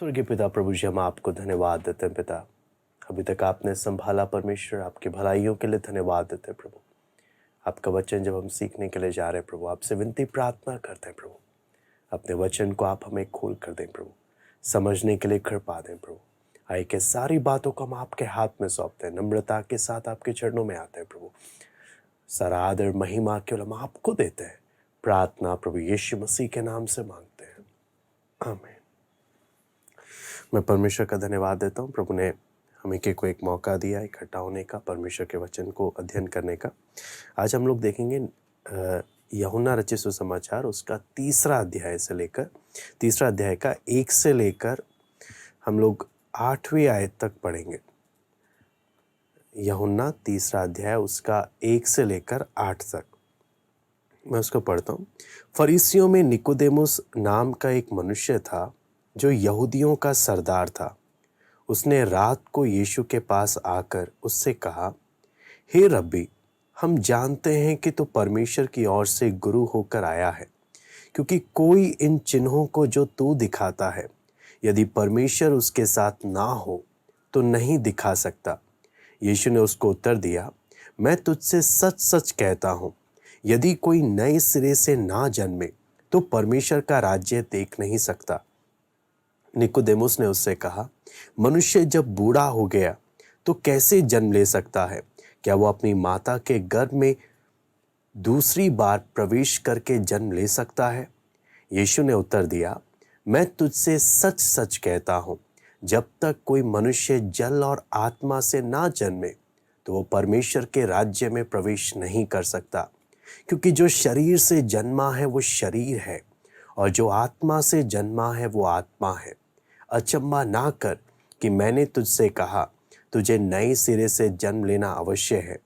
स्वर्गीय पिता प्रभु जी, हम आपको धन्यवाद देते हैं पिता। अभी तक आपने संभाला परमेश्वर, आपकी भलाइयों के लिए धन्यवाद देते हैं प्रभु। आपका वचन जब हम सीखने के लिए जा रहे हैं प्रभु, आपसे विनती प्रार्थना करते हैं प्रभु, अपने वचन को आप हमें खोल कर दें प्रभु, समझने के लिए कृपा दें प्रभु। आए के सारी बातों को हम आपके हाथ में सौंपते हैं, नम्रता के साथ आपके चरणों में आते हैं प्रभु। सारा आदर महिमा केवल हम आपको देते हैं। प्रार्थना प्रभु यीशु मसीह के नाम से मांगते हैं, आमीन। मैं परमेश्वर का धन्यवाद देता हूँ। प्रभु ने हमें को एक मौका दिया इकट्ठा होने का, परमेश्वर के वचन को अध्ययन करने का। आज हम लोग देखेंगे यूहन्ना रचित सुसमाचार, उसका तीसरा अध्याय का 1 से लेकर हम लोग 8वीं आयत तक पढ़ेंगे। यूहन्ना तीसरा अध्याय, उसका 1 से लेकर 8 तक मैं उसको पढ़ता हूँ। फरीसियों में निकोदेमुस नाम का एक मनुष्य था जो यहूदियों का सरदार था। उसने रात को यीशु के पास आकर उससे कहा, हे रब्बी, हम जानते हैं कि तू परमेश्वर की ओर से गुरु होकर आया है, क्योंकि कोई इन चिन्हों को जो तू दिखाता है, यदि परमेश्वर उसके साथ ना हो तो नहीं दिखा सकता। यीशु ने उसको उत्तर दिया, मैं तुझसे सच सच कहता हूँ, यदि कोई नए सिरे से ना जन्मे तो परमेश्वर का राज्य देख नहीं सकता। निकोदेमुस ने उससे कहा, मनुष्य जब बूढ़ा हो गया तो कैसे जन्म ले सकता है? क्या वो अपनी माता के गर्भ में दूसरी बार प्रवेश करके जन्म ले सकता है? यीशु ने उत्तर दिया, मैं तुझसे सच सच कहता हूँ, जब तक कोई मनुष्य जल और आत्मा से ना जन्मे तो वो परमेश्वर के राज्य में प्रवेश नहीं कर सकता। क्योंकि जो शरीर से जन्मा है वो शरीर है, और जो आत्मा से जन्मा है वो आत्मा है। अचंभा ना कर कि मैंने तुझसे कहा, तुझे नए सिरे से जन्म लेना अवश्य है।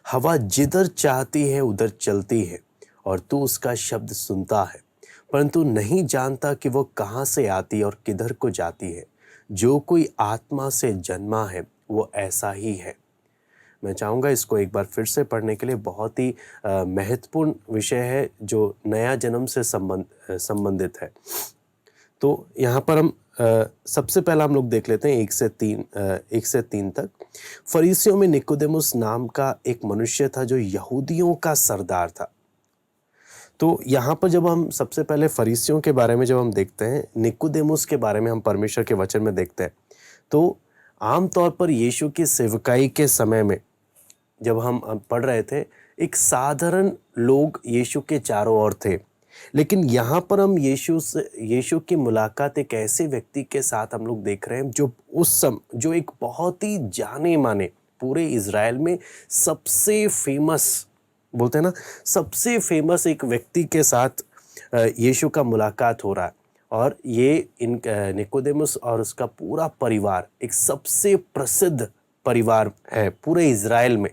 हवा जिधर चाहती है उधर चलती है, और तू उसका शब्द सुनता है, परंतु नहीं जानता कि वो कहाँ से आती और किधर को जाती है। जो कोई आत्मा से जन्मा है वो ऐसा ही है। मैं चाहूँगा इसको एक बार फिर से पढ़ने के लिए। बहुत ही महत्वपूर्ण विषय है जो नया जन्म से संबंधित है। तो यहाँ पर हम सबसे पहला हम लोग देख लेते हैं 1 से 3 तक। फरीसियों में निकोदेमुस नाम का एक मनुष्य था जो यहूदियों का सरदार था। तो यहाँ पर जब हम सबसे पहले फरीसियों के बारे में जब हम देखते हैं, निकोदेमुस के बारे में हम परमेश्वर के वचन में देखते हैं, तो आमतौर पर यीशु की सेवकाई के समय में जब हम पढ़ रहे थे, एक साधारण लोग यीशु के चारों ओर थे। लेकिन यहाँ पर हम यीशु की मुलाकात एक ऐसे व्यक्ति के साथ हम लोग देख रहे हैं जो एक बहुत ही जाने माने, पूरे इज़राइल में सबसे फेमस, बोलते हैं ना, सबसे फेमस एक व्यक्ति के साथ यीशु का मुलाकात हो रहा है। और ये निकोदेमुस और उसका पूरा परिवार एक सबसे प्रसिद्ध परिवार है पूरे इज़राइल में।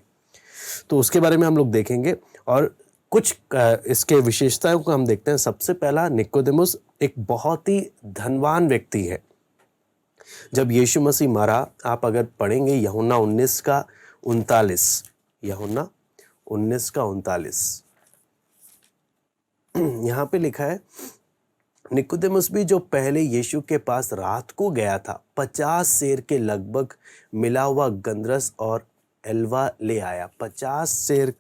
तो उसके बारे में हम लोग देखेंगे और कुछ इसके विशेषताओं को हम देखते हैं। सबसे पहला, निकोदेमुस एक बहुत ही धनवान व्यक्ति है। जब यीशु मसीह मरा, आप अगर पढ़ेंगे यूहन्ना 19 का 39, यूहन्ना 19 का 39, यहाँ पे लिखा है, निकोदेमुस भी जो पहले यीशु के पास रात को गया था, 50 सेर के लगभग मिला हुआ गंधरस और एलवा ले आया। 50 सेर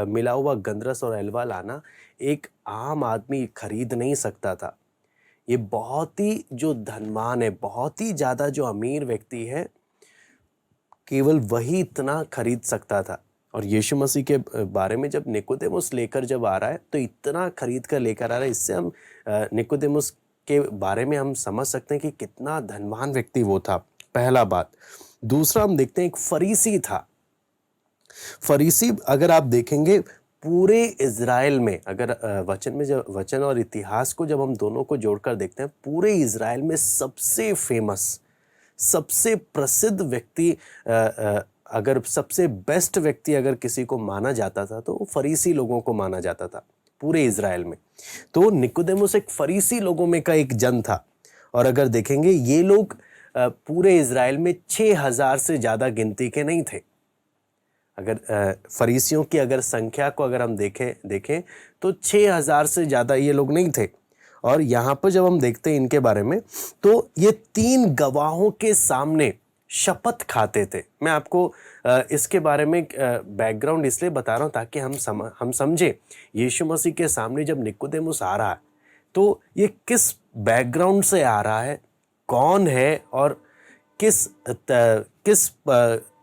मिला हुआ गंधरस और एलवा लाना एक आम आदमी खरीद नहीं सकता था। ये बहुत ही जो धनवान है, बहुत ही ज़्यादा जो अमीर व्यक्ति है, केवल वही इतना खरीद सकता था। और यीशु मसीह के बारे में जब निकोदेमुस लेकर जब आ रहा है, तो इतना खरीद कर लेकर आ रहा है। इससे हम निकोदेमुस के बारे में हम समझ सकते हैं कि कितना धनवान व्यक्ति वो था, पहला बात। दूसरा, हम देखते हैं एक फरीसी था। फरीसी अगर आप देखेंगे पूरे इज़राइल में, अगर वचन और इतिहास को जब हम दोनों को जोड़कर देखते हैं, पूरे इज़राइल में सबसे फेमस, सबसे प्रसिद्ध व्यक्ति, अगर सबसे बेस्ट व्यक्ति अगर किसी को माना जाता था तो फरीसी लोगों को माना जाता था पूरे इज़राइल में। तो निकोदेमुस एक फरीसी लोगों में का एक जन था। और अगर देखेंगे, ये लोग पूरे इज़राइल में 6000 से ज़्यादा गिनती के नहीं थे। अगर फरीसियों की अगर संख्या को अगर हम देखें तो 6000 से ज़्यादा ये लोग नहीं थे। और यहाँ पर जब हम देखते हैं इनके बारे में, तो ये 3 गवाहों के सामने शपथ खाते थे। मैं आपको इसके बारे में बैकग्राउंड इसलिए बता रहा हूँ ताकि हम समझे यीशु मसीह के सामने जब निकोदेमुस आ रहा है तो ये किस बैकग्राउंड से आ रहा है, कौन है और किस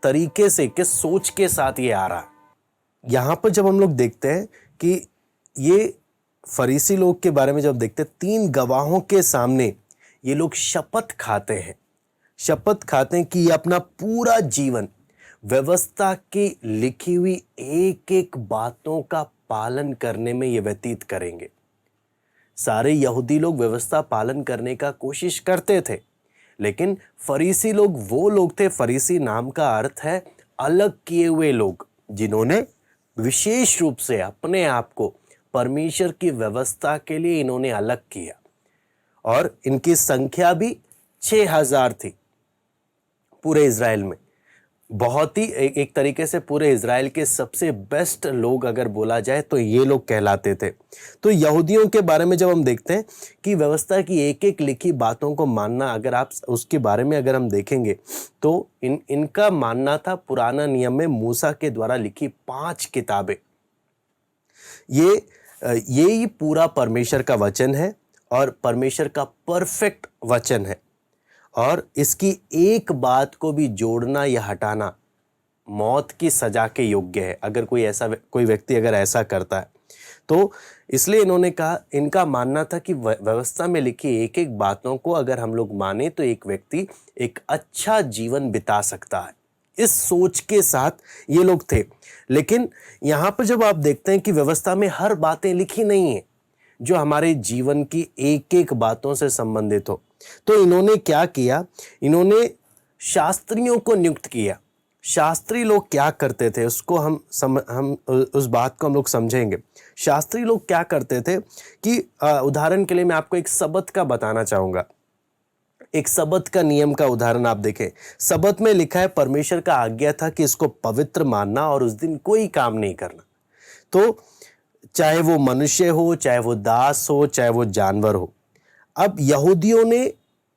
तरीके से, किस सोच के साथ ये आ रहा है। यहाँ पर जब हम लोग देखते हैं कि ये फरीसी लोग के बारे में जब देखते हैं, 3 गवाहों के सामने ये लोग शपथ खाते हैं कि ये अपना पूरा जीवन व्यवस्था की लिखी हुई एक एक बातों का पालन करने में ये व्यतीत करेंगे। सारे यहूदी लोग व्यवस्था पालन करने का कोशिश करते थे, लेकिन फरीसी लोग वो लोग थे, फरीसी नाम का अर्थ है अलग किए हुए लोग, जिन्होंने विशेष रूप से अपने आप को परमेश्वर की व्यवस्था के लिए इन्होंने अलग किया। और इनकी संख्या भी 6000 थी पूरे इज़राइल में। बहुत ही एक तरीके से पूरे इज़राइल के सबसे बेस्ट लोग अगर बोला जाए तो ये लोग कहलाते थे। तो यहूदियों के बारे में जब हम देखते हैं कि व्यवस्था की एक एक लिखी बातों को मानना, अगर आप उसके बारे में अगर हम देखेंगे तो इनका मानना था पुराना नियम में मूसा के द्वारा लिखी 5 किताबें, ये ही पूरा परमेश्वर का वचन है और परमेश्वर का परफेक्ट वचन है। और इसकी एक बात को भी जोड़ना या हटाना मौत की सजा के योग्य है, अगर कोई व्यक्ति अगर ऐसा करता है तो। इसलिए इन्होंने कहा, इनका मानना था कि व्यवस्था में लिखी एक एक बातों को अगर हम लोग माने तो एक व्यक्ति एक अच्छा जीवन बिता सकता है। इस सोच के साथ ये लोग थे। लेकिन यहाँ पर जब आप देखते हैं कि व्यवस्था में हर बातें लिखी नहीं है जो हमारे जीवन की एक एक बातों से संबंधित हो, तो इन्होंने क्या किया, इन्होंने शास्त्रियों को नियुक्त किया। शास्त्री लोग क्या करते थे उसको हम उस बात को हम लोग समझेंगे। शास्त्री लोग क्या करते थे कि उदाहरण के लिए मैं आपको एक सबत का बताना चाहूँगा। एक सबत का नियम का उदाहरण आप देखें। सबत में लिखा है परमेश्वर का आज्ञा था कि इसको पवित्र मानना और उस दिन कोई काम नहीं करना। तो चाहे वो मनुष्य हो, चाहे वो दास हो, चाहे वो जानवर हो। अब यहूदियों ने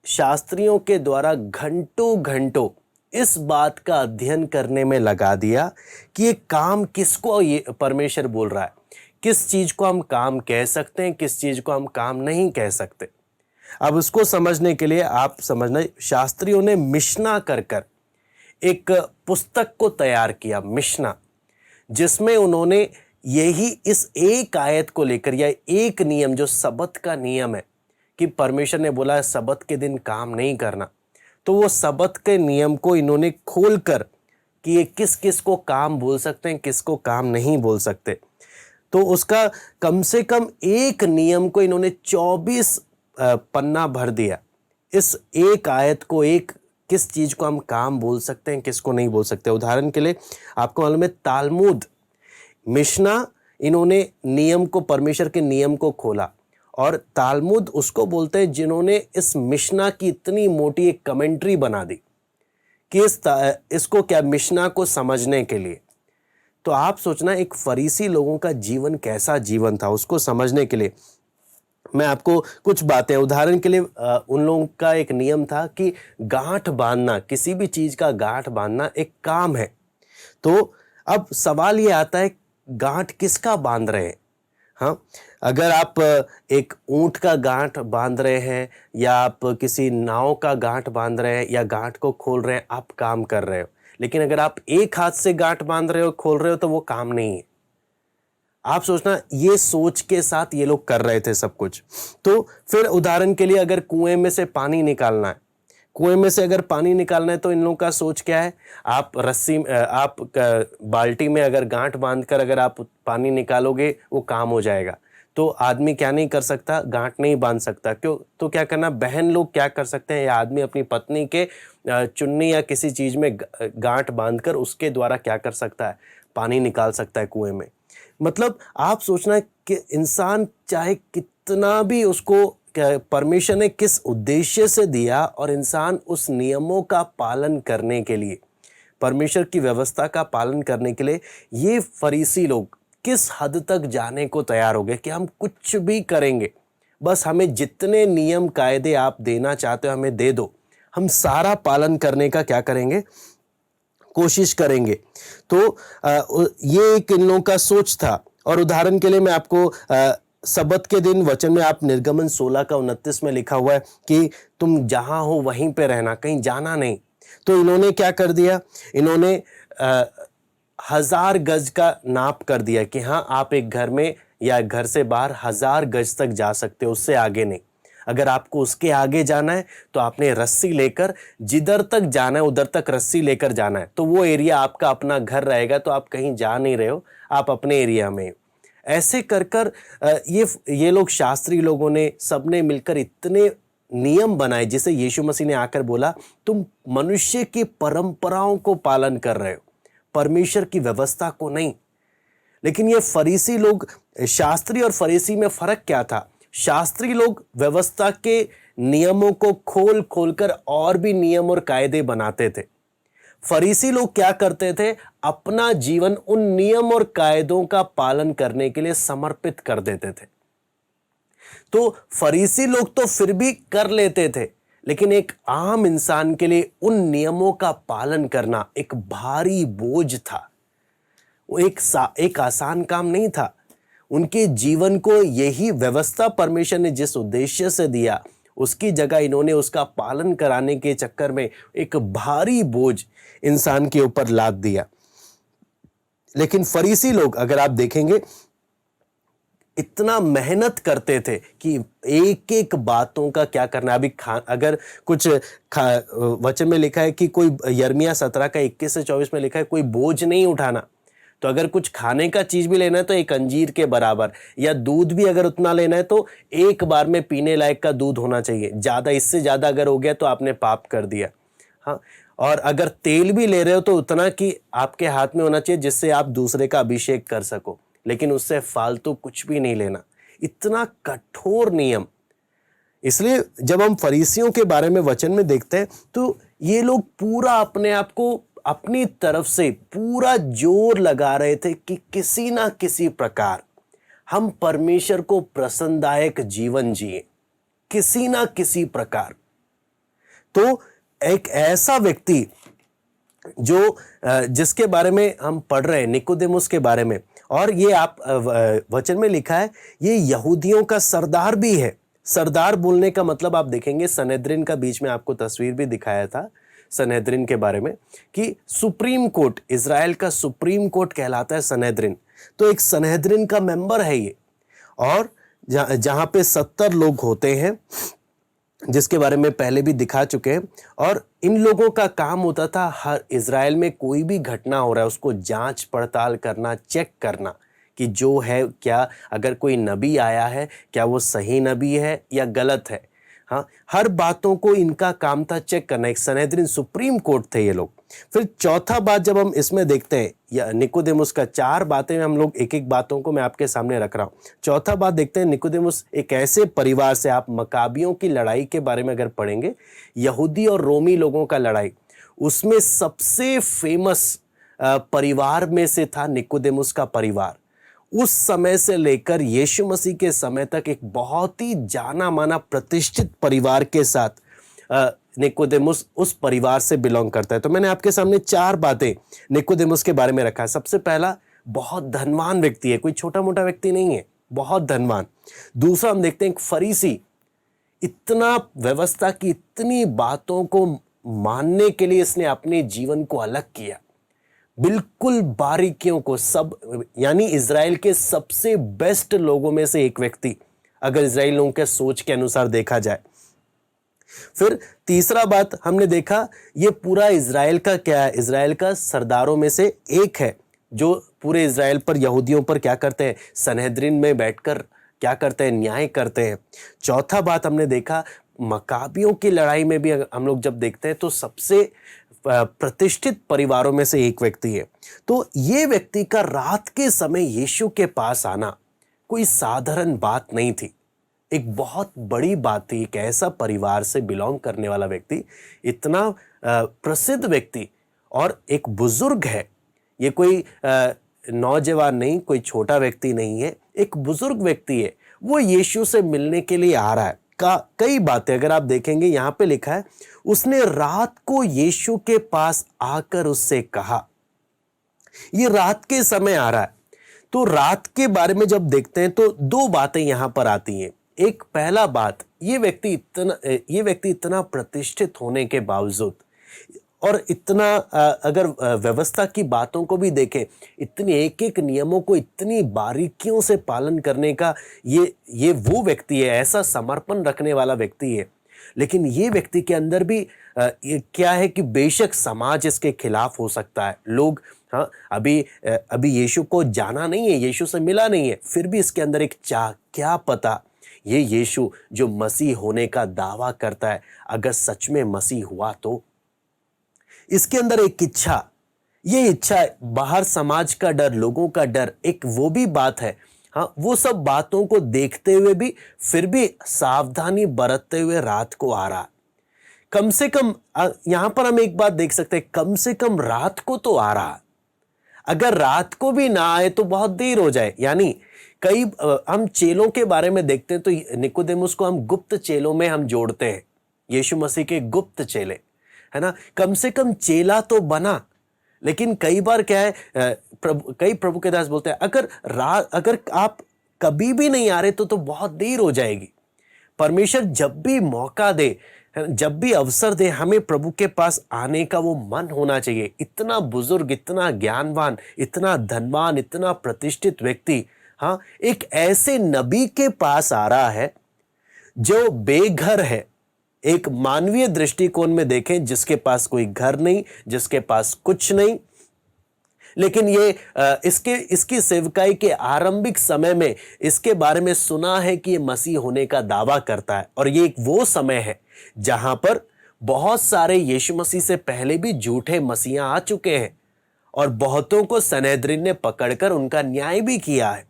शास्त्रियों के द्वारा घंटों घंटों इस बात का अध्ययन करने में लगा दिया कि ये काम किसको ये परमेश्वर बोल रहा है, किस चीज को हम काम कह सकते हैं, किस चीज को हम काम नहीं कह सकते। अब उसको समझने के लिए आप समझना, शास्त्रियों ने मिशना कर एक पुस्तक को तैयार किया, मिशना, जिसमें उन्होंने यही इस एक आयत को लेकर या एक नियम जो सबत का नियम है कि परमेश्वर ने बोला है सबत के दिन काम नहीं करना, तो वो सबत के नियम को इन्होंने खोलकर कि ये किस किस को काम बोल सकते हैं, किसको काम नहीं बोल सकते, तो उसका कम से कम एक नियम को इन्होंने 24 पन्ना भर दिया। इस एक आयत को, एक किस चीज को हम काम बोल सकते हैं, किसको नहीं बोल सकते। उदाहरण के लिए आपको मालूम है तालमुद, मिशना, इन्होंने नियम को, परमेश्वर के नियम को खोला। और तालमुद उसको बोलते हैं जिन्होंने इस मिशना की इतनी मोटी एक कमेंट्री बना दी कि इसको क्या, मिशना को समझने के लिए। तो आप सोचना एक फरीसी लोगों का जीवन कैसा जीवन था, उसको समझने के लिए मैं आपको कुछ बातें, उदाहरण के लिए उन लोगों का एक नियम था कि गांठ बांधना, किसी भी चीज का गांठ बांधना एक काम है। तो अब सवाल ये आता है गांठ किसका बांध रहे हैं। हाँ, अगर आप एक ऊंट का गांठ बांध रहे हैं या आप किसी नाव का गांठ बांध रहे हैं या गांठ को खोल रहे हैं, आप काम कर रहे हो। लेकिन अगर आप एक हाथ से गांठ बांध रहे हो, खोल रहे हो, तो वो काम नहीं है। आप सोचना, ये सोच के साथ ये लोग कर रहे थे सब कुछ। तो फिर उदाहरण के लिए अगर कुएं में से पानी निकालना है, कुएं में से अगर पानी निकालना है तो इन लोगों का सोच क्या है, आप आप बाल्टी में अगर गांठ बांधकर अगर आप पानी निकालोगे वो काम हो जाएगा। तो आदमी क्या नहीं कर सकता, गांठ नहीं बांध सकता। क्यों? तो क्या करना, बहन लोग क्या कर सकते हैं, या आदमी अपनी पत्नी के चुन्नी या किसी चीज में गांठ बांधकर उसके द्वारा क्या कर सकता है, पानी निकाल सकता है कुएं में। मतलब आप सोचना कि इंसान चाहे कितना भी उसको परमेश्वर ने किस उद्देश्य से दिया, और इंसान उस नियमों का पालन करने के लिए, परमेश्वर की व्यवस्था का पालन करने के लिए ये फरीसी लोग किस हद तक जाने को तैयार हो गए कि हम कुछ भी करेंगे, बस हमें जितने नियम कायदे आप देना चाहते हो हमें दे दो, हम सारा पालन करने का क्या करेंगे, कोशिश करेंगे। तो ये एक इन लोगों का सोच था। और उदाहरण के लिए मैं आपको सबत के दिन वचन में आप निर्गमन 16 का 29 में लिखा हुआ है कि तुम जहां हो वहीं पे रहना, कहीं जाना नहीं। तो इन्होंने क्या कर दिया, इन्होंने 1000 गज का नाप कर दिया कि हाँ आप एक घर में या घर से बाहर 1000 गज तक जा सकते हो, उससे आगे नहीं। अगर आपको उसके आगे जाना है तो आपने रस्सी लेकर जिधर तक जाना है उधर तक रस्सी लेकर जाना है, तो वो एरिया आपका अपना घर रहेगा, तो आप कहीं जा नहीं रहे हो, आप अपने एरिया में। ऐसे कर कर ये लोग शास्त्री लोगों ने सबने मिलकर इतने नियम बनाए जिसे यीशु मसीह ने आकर बोला तुम मनुष्य की परंपराओं को पालन कर रहे हो, परमेश्वर की व्यवस्था को नहीं। लेकिन ये फरीसी लोग, शास्त्री और फरीसी में फर्क क्या था? शास्त्री लोग व्यवस्था के नियमों को खोल खोल कर और भी नियम और कायदे बनाते थे। फरीसी लोग क्या करते थे, अपना जीवन उन नियम और कायदों का पालन करने के लिए समर्पित कर देते थे। तो फरीसी लोग तो फिर भी कर लेते थे, लेकिन एक आम इंसान के लिए उन नियमों का पालन करना एक भारी बोझ था। वो एक आसान काम नहीं था। उनके जीवन को यही व्यवस्था परमेश्वर ने जिस उद्देश्य से दिया, उसकी जगह इन्होंने उसका पालन कराने के चक्कर में एक भारी बोझ इंसान के ऊपर लाद दिया। लेकिन फरीसी लोग अगर आप देखेंगे इतना मेहनत करते थे कि एक एक बातों का क्या करना। अभी अगर कुछ वचन में लिखा है कि कोई यिर्मयाह 17 का 21 से 24 में लिखा है कोई बोझ नहीं उठाना। तो अगर कुछ खाने का चीज भी लेना है तो एक अंजीर के बराबर, या दूध भी अगर उतना लेना है तो एक बार में पीने लायक का दूध होना चाहिए। ज्यादा, इससे ज्यादा अगर हो गया तो आपने पाप कर दिया। हाँ, और अगर तेल भी ले रहे हो तो उतना कि आपके हाथ में होना चाहिए जिससे आप दूसरे का अभिषेक कर सको, लेकिन उससे फालतू कुछ भी नहीं लेना। इतना कठोर नियम। इसलिए जब हम फरीसियों के बारे में वचन में देखते हैं तो ये लोग पूरा अपने आप को अपनी तरफ से पूरा जोर लगा रहे थे कि किसी ना किसी प्रकार हम परमेश्वर को प्रसन्नदायक जीवन जिए, किसी ना किसी प्रकार। तो एक ऐसा व्यक्ति जो जिसके बारे में हम पढ़ रहे हैं, निकोदेमुस के बारे में, और ये आप वचन में लिखा है ये यहूदियों का सरदार भी है। सरदार बोलने का मतलब आप देखेंगे सनेद्रिन का बीच में आपको तस्वीर भी दिखाया था सनेद्रिन के बारे में कि सुप्रीम कोर्ट, इजराइल का सुप्रीम कोर्ट कहलाता है सनेद्रिन। तो एक सनेद्रिन का मेंबर है ये, और जहां पे 70 लोग होते हैं जिसके बारे में पहले भी दिखा चुके हैं। और इन लोगों का काम होता था हर इजराइल में कोई भी घटना हो रहा है उसको जांच पड़ताल करना, चेक करना कि जो है क्या, अगर कोई नबी आया है क्या वो सही नबी है या गलत है। हाँ, हर बातों को इनका काम था चेक करना। एक सनेद्रिन सुप्रीम कोर्ट थे ये लोग। फिर चौथा बात जब हम इसमें देखते हैं, या निकोदेमुस का 4 बातें हम लोग एक एक बातों को मैं आपके सामने रख रहा हूं। चौथा बात देखते हैं, निकोदेमुस एक ऐसे परिवार से, आप मकाबियों की लड़ाई के बारे में अगर पढ़ेंगे, यहूदी और रोमी लोगों का लड़ाई, उसमें सबसे फेमस परिवार में से था निकोदेमुस का परिवार। उस समय से लेकर यीशु मसीह के समय तक एक बहुत ही जाना माना प्रतिष्ठित परिवार के साथ निकोदेमुस उस परिवार से बिलोंग करता है। तो मैंने आपके सामने 4 बातें निकोदेमुस के बारे में रखा है। सबसे पहला, बहुत धनवान व्यक्ति है, कोई छोटा मोटा व्यक्ति नहीं है, बहुत धनवान। दूसरा हम देखते हैं एक फरीसी, इतना व्यवस्था की इतनी बातों को मानने के लिए इसने अपने जीवन को अलग किया, बिल्कुल बारीकियों को, सब, यानी इजराइल के सबसे बेस्ट लोगों में से एक व्यक्ति अगर इजराइल लोगों के सोच के अनुसार देखा जाए। फिर तीसरा बात हमने देखा, ये पूरा इजराइल का क्या है, इजराइल का सरदारों में से एक है जो पूरे इजराइल पर, यहूदियों पर क्या करते हैं, सनहेद्रिन में बैठकर क्या करते हैं, न्याय करते हैं। चौथा बात हमने देखा, मकाबियों की लड़ाई में भी हम लोग जब देखते हैं तो सबसे प्रतिष्ठित परिवारों में से एक व्यक्ति है। तो ये व्यक्ति का रात के समय यीशु के पास आना कोई साधारण बात नहीं थी, एक बहुत बड़ी बात थी। एक ऐसा परिवार से बिलोंग करने वाला व्यक्ति, इतना प्रसिद्ध व्यक्ति, और एक बुजुर्ग है, ये कोई नौजवान नहीं, कोई छोटा व्यक्ति नहीं है, एक बुजुर्ग व्यक्ति है। वो यीशु से मिलने के लिए आ रहा है। कई बातें अगर आप देखेंगे यहां पे लिखा है, उसने रात को यीशु के पास आकर उससे कहा। ये रात के समय आ रहा है। तो रात के बारे में जब देखते हैं तो दो बातें यहां पर आती हैं। एक पहला बात, ये व्यक्ति इतना प्रतिष्ठित होने के बावजूद और इतना अगर व्यवस्था की बातों को भी देखें, इतने एक एक नियमों को इतनी बारीकियों से पालन करने का ये वो व्यक्ति है, ऐसा समर्पण रखने वाला व्यक्ति है। लेकिन ये व्यक्ति के अंदर भी ये क्या है कि बेशक समाज इसके खिलाफ हो सकता है, लोग हाँ अभी यीशु को जाना नहीं है, यीशु से मिला नहीं है, फिर भी इसके अंदर एक चाह, क्या पता ये यीशु जो मसीह होने का दावा करता है अगर सच में मसीह हुआ तो। इसके अंदर एक इच्छा, ये इच्छा, बाहर समाज का डर, लोगों का डर, एक वो भी बात है। हाँ, वो सब बातों को देखते हुए भी फिर भी सावधानी बरतते हुए रात को आ रहा। कम से कम यहां पर हम एक बात देख सकते हैं, कम से कम रात को तो आ रहा। अगर रात को भी ना आए तो बहुत देर हो जाए। यानी कई हम चेलों के बारे में देखते हैं तो निकोदेमुस को हम गुप्त चेलों में हम जोड़ते हैं, यीशु मसीह के गुप्त चेले, है ना। कम से कम चेला तो बना। लेकिन कई बार क्या है, कई प्रभु के दास बोलते हैं अगर आप कभी भी नहीं आ रहे तो बहुत देर हो जाएगी। परमेश्वर जब भी मौका दे, जब भी अवसर दे, हमें प्रभु के पास आने का वो मन होना चाहिए। इतना बुजुर्ग, इतना ज्ञानवान, इतना धनवान, इतना प्रतिष्ठित व्यक्ति, हाँ, एक ऐसे नबी के पास आ रहा है जो बेघर है। एक मानवीय दृष्टिकोण में देखें, जिसके पास कोई घर नहीं, जिसके पास कुछ नहीं, लेकिन ये इसकी सेवकाई के आरंभिक समय में इसके बारे में सुना है कि ये मसीह होने का दावा करता है। और ये एक वो समय है जहां पर बहुत सारे यीशु मसीह से पहले भी झूठे मसीहा आ चुके हैं और बहुतों को सनहेद्रिन ने पकड़कर उनका न्याय भी किया है।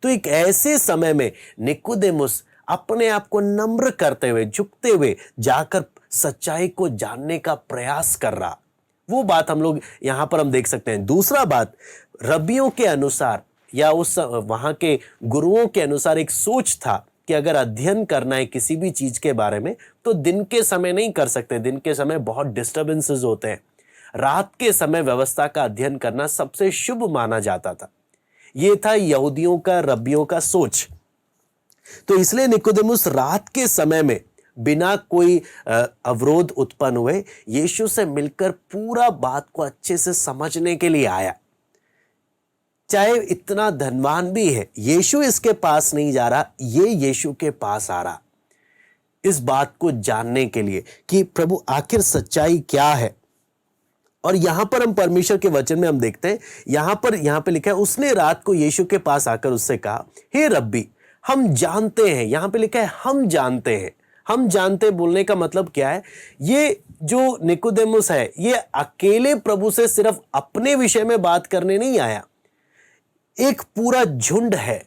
तो एक ऐसे समय में निकोदेमुस अपने आप को नम्र करते हुए, झुकते हुए जाकर सच्चाई को जानने का प्रयास कर रहा, वो बात हम लोग यहां पर हम देख सकते हैं। दूसरा बात, रब्बियों के अनुसार या उस वहां के गुरुओं के अनुसार एक सोच था कि अगर अध्ययन करना है किसी भी चीज के बारे में तो दिन के समय नहीं कर सकते, दिन के समय बहुत डिस्टर्बेंसेस होते हैं। रात के समय व्यवस्था का अध्ययन करना सबसे शुभ माना जाता था। यह था यहूदियों का, रब्बियों का सोच। तो इसलिए निकोदेमुस रात के समय में बिना कोई अवरोध उत्पन्न हुए यीशु से मिलकर पूरा बात को अच्छे से समझने के लिए आया। चाहे इतना धनवान भी है, यीशु इसके पास नहीं जा रहा, ये यीशु के पास आ रहा इस बात को जानने के लिए कि प्रभु आखिर सच्चाई क्या है। और यहां पर हम परमेश्वर के वचन में हम देखते हैं, यहां पे लिखा है, उसने रात को यीशु के पास आकर उससे कहा, हे रब्बी, हम जानते हैं। यहां पे लिखा है हम जानते हैं। हम जानते बोलने का मतलब क्या है? ये जो निकोदेमुस है, ये अकेले प्रभु से सिर्फ अपने विषय में बात करने नहीं आया। एक पूरा झुंड है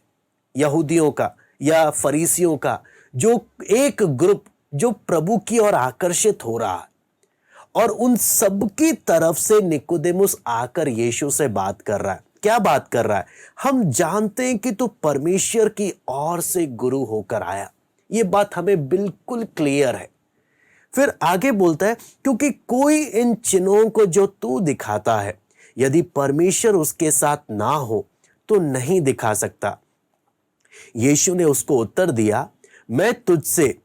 यहूदियों का या फरीसियों का, जो एक ग्रुप जो प्रभु की ओर आकर्षित हो रहा है, और उन सब की तरफ से निकोदेमुस आकर यीशु से बात कर रहा है। क्या बात कर रहा है? हम जानते हैं कि तू परमेश्वर की ओर से गुरु होकर आया। ये बात हमें बिल्कुल क्लियर है। फिर आगे बोलता है, क्योंकि कोई इन चिन्हों को जो तू दिखाता है, यदि परमेश्वर उसके साथ ना हो तो नहीं दिखा सकता। यीशु ने उसको उत्तर दिया, मैं तुझसे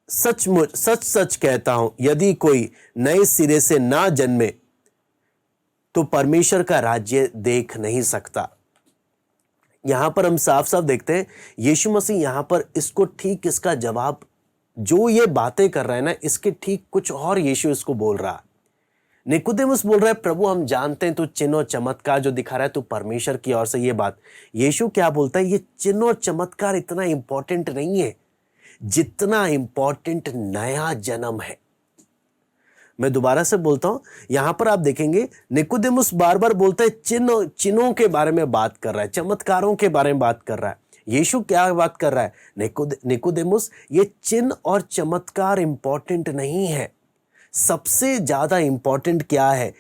सच सच कहता हूं, यदि कोई नए सिरे से ना जन्मे तो परमेश्वर का राज्य देख नहीं सकता। यहां पर हम साफ साफ देखते हैं, यीशु मसीह यहां पर इसका जवाब, जो ये बातें कर रहा है ना, इसके ठीक कुछ और यीशु इसको बोल रहा। निकोदेमुस बोल रहा है, प्रभु हम जानते हैं तू चिन्ह और चमत्कार जो दिखा रहा है तू परमेश्वर की ओर से। ये बात यीशु क्या बोलता है, ये चिन्ह और चमत्कार इतना इंपॉर्टेंट नहीं है जितना इंपॉर्टेंट नया जन्म है। मैं दोबारा से बोलता हूं, यहां पर आप देखेंगे निकोदेमुस बार बार बोलता है चिन्हों के बारे में बात कर रहा है, चमत्कारों के बारे में बात कर रहा है। यीशु क्या बात कर रहा है? निकोदेमुस, ये चिन्ह और चमत्कार इंपॉर्टेंट नहीं है। सबसे ज्यादा इंपॉर्टेंट क्या है?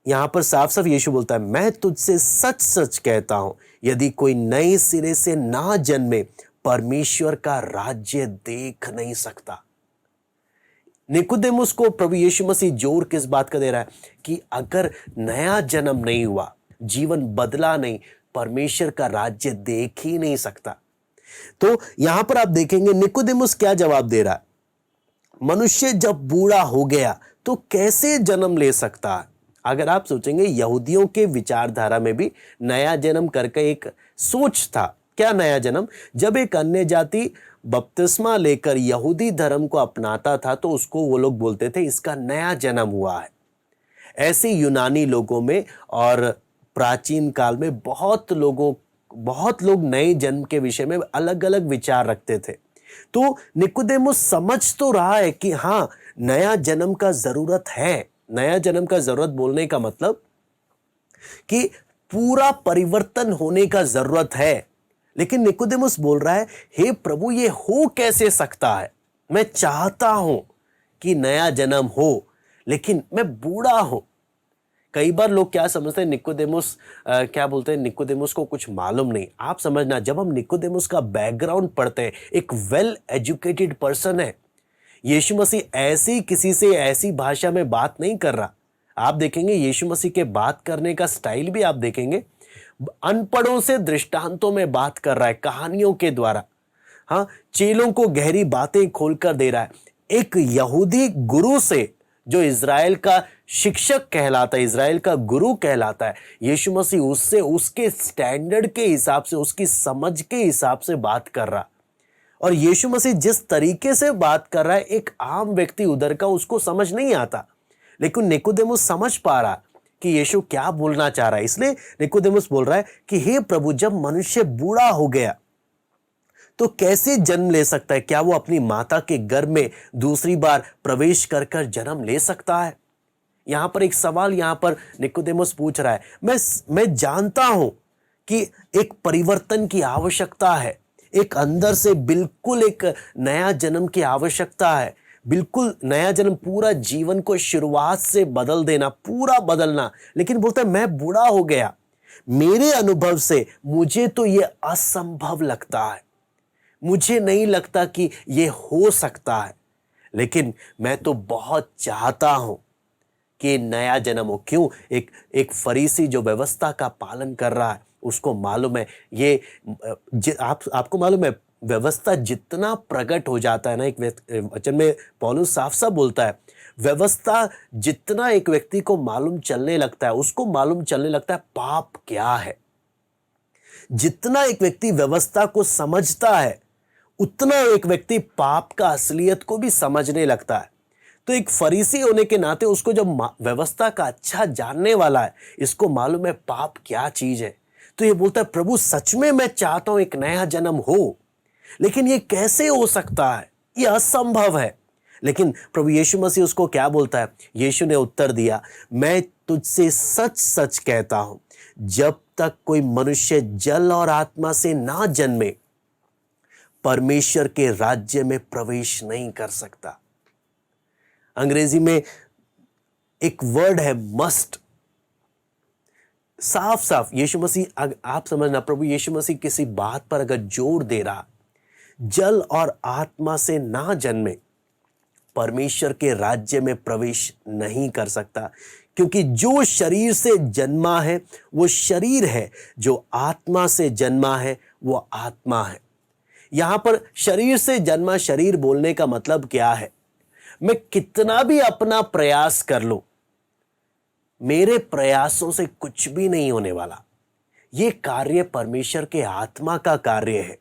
यहां पर साफ साफ यीशु बोलता है, मैं तुझसे सच सच कहता हूं, यदि कोई नए सिरे से ना जन्मे परमेश्वर का राज्य देख नहीं सकता। निकोदेमुस को प्रभु यीशु मसीह जोर किस बात का दे रहा है कि अगर नया जन्म नहीं हुआ, जीवन बदला नहीं, परमेश्वर का राज्य देख ही नहीं सकता। तो यहां पर आप देखेंगे निकोदेमुस क्या जवाब दे रहा है, मनुष्य जब बूढ़ा हो गया तो कैसे जन्म ले सकता है। अगर आप सोचेंगे, यहूदियों के विचारधारा में भी नया जन्म करके एक सोच था। क्या नया जन्म? जब एक अन्य जाति बपतिस्मा लेकर यहूदी धर्म को अपनाता था तो उसको वो लोग बोलते थे इसका नया जन्म हुआ है। ऐसे यूनानी लोगों में और प्राचीन काल में बहुत लोग नए जन्म के विषय में अलग अलग विचार रखते थे। तो निकोदेमुस समझ तो रहा है कि हाँ, नया जन्म का जरूरत है। नया जन्म का जरूरत बोलने का मतलब कि पूरा परिवर्तन होने का जरूरत है। लेकिन निकोदेमुस बोल रहा है, हे प्रभु, ये हो कैसे सकता है? मैं चाहता हूं कि नया जन्म हो, लेकिन मैं बूढ़ा हूं। कई बार लोग क्या समझते हैं, निकोदेमुस क्या बोलते हैं, निकोदेमुस को कुछ मालूम नहीं। आप समझना, जब हम निकोदेमुस का बैकग्राउंड पढ़ते हैं, एक वेल एजुकेटेड पर्सन है। यीशु मसीह ऐसी किसी से ऐसी भाषा में बात नहीं कर रहा। आप देखेंगे यीशु मसीह के बात करने का स्टाइल भी आप देखेंगे, अनपढ़ों से दृष्टांतों में बात कर रहा है, कहानियों के द्वारा। हाँ, चेलों को गहरी बातें खोलकर दे रहा है। एक यहूदी गुरु से, जो इज़राइल का शिक्षक कहलाता है, इज़राइल का गुरु कहलाता है, यीशु मसीह उससे उसके स्टैंडर्ड के हिसाब से, उसकी समझ के हिसाब से बात कर रहा। और यीशु मसीह जिस तरीके से बात कर रहा है, एक आम व्यक्ति उधर का उसको समझ नहीं आता। लेकिन निकोदेमुस समझ पा रहा कि यीशु क्या बोलना चाह रहा है। इसलिए निकोदेमुस बोल रहा है कि हे प्रभु, जब मनुष्य बूढ़ा हो गया तो कैसे जन्म ले सकता है? क्या वो अपनी माता के गर्भ में दूसरी बार प्रवेश कर कर जन्म ले सकता है? यहां पर एक सवाल यहां पर निकोदेमुस पूछ रहा है। मैं जानता हूं कि एक परिवर्तन की आवश्यकता है, एक अंदर से बिल्कुल एक नया जन्म की आवश्यकता है, बिल्कुल नया जन्म, पूरा जीवन को शुरुआत से बदल देना, पूरा बदलना। लेकिन बोलता है मैं बूढ़ा हो गया, मेरे अनुभव से मुझे तो ये असंभव लगता है, मुझे नहीं लगता कि ये हो सकता है। लेकिन मैं तो बहुत चाहता हूं कि नया जन्म हो। क्यों? एक फरीसी जो व्यवस्था का पालन कर रहा है, उसको मालूम है ये आपको मालूम है, व्यवस्था जितना प्रकट हो जाता है ना, एक वचन में पौलुस साफ साफ बोलता है, व्यवस्था जितना एक व्यक्ति को मालूम चलने लगता है, उसको मालूम चलने लगता है पाप क्या है। जितना एक व्यक्ति व्यवस्था को समझता है, उतना एक व्यक्ति पाप का असलियत को भी समझने लगता है। तो एक फरीसी होने के नाते उसको जब व्यवस्था का अच्छा जानने वाला है, इसको मालूम है पाप क्या चीज है, तो ये बोलता है प्रभु, सच में मैं चाहता हूं एक नया जन्म हो, लेकिन ये कैसे हो सकता है? ये असंभव है। लेकिन प्रभु यीशु मसीह उसको क्या बोलता है? यीशु ने उत्तर दिया, मैं तुझसे सच सच कहता हूं, जब तक कोई मनुष्य जल और आत्मा से ना जन्मे, परमेश्वर के राज्य में प्रवेश नहीं कर सकता। अंग्रेजी में एक वर्ड है मस्ट। साफ साफ यीशु मसीह, आप समझना, प्रभु यीशु मसीह किसी बात पर अगर जोर दे रहा, जल और आत्मा से ना जन्मे, परमेश्वर के राज्य में प्रवेश नहीं कर सकता। क्योंकि जो शरीर से जन्मा है वो शरीर है, जो आत्मा से जन्मा है वो आत्मा है। यहां पर शरीर से जन्मा, शरीर बोलने का मतलब क्या है? मैं कितना भी अपना प्रयास कर लूं, मेरे प्रयासों से कुछ भी नहीं होने वाला। यह कार्य परमेश्वर के आत्मा का कार्य है।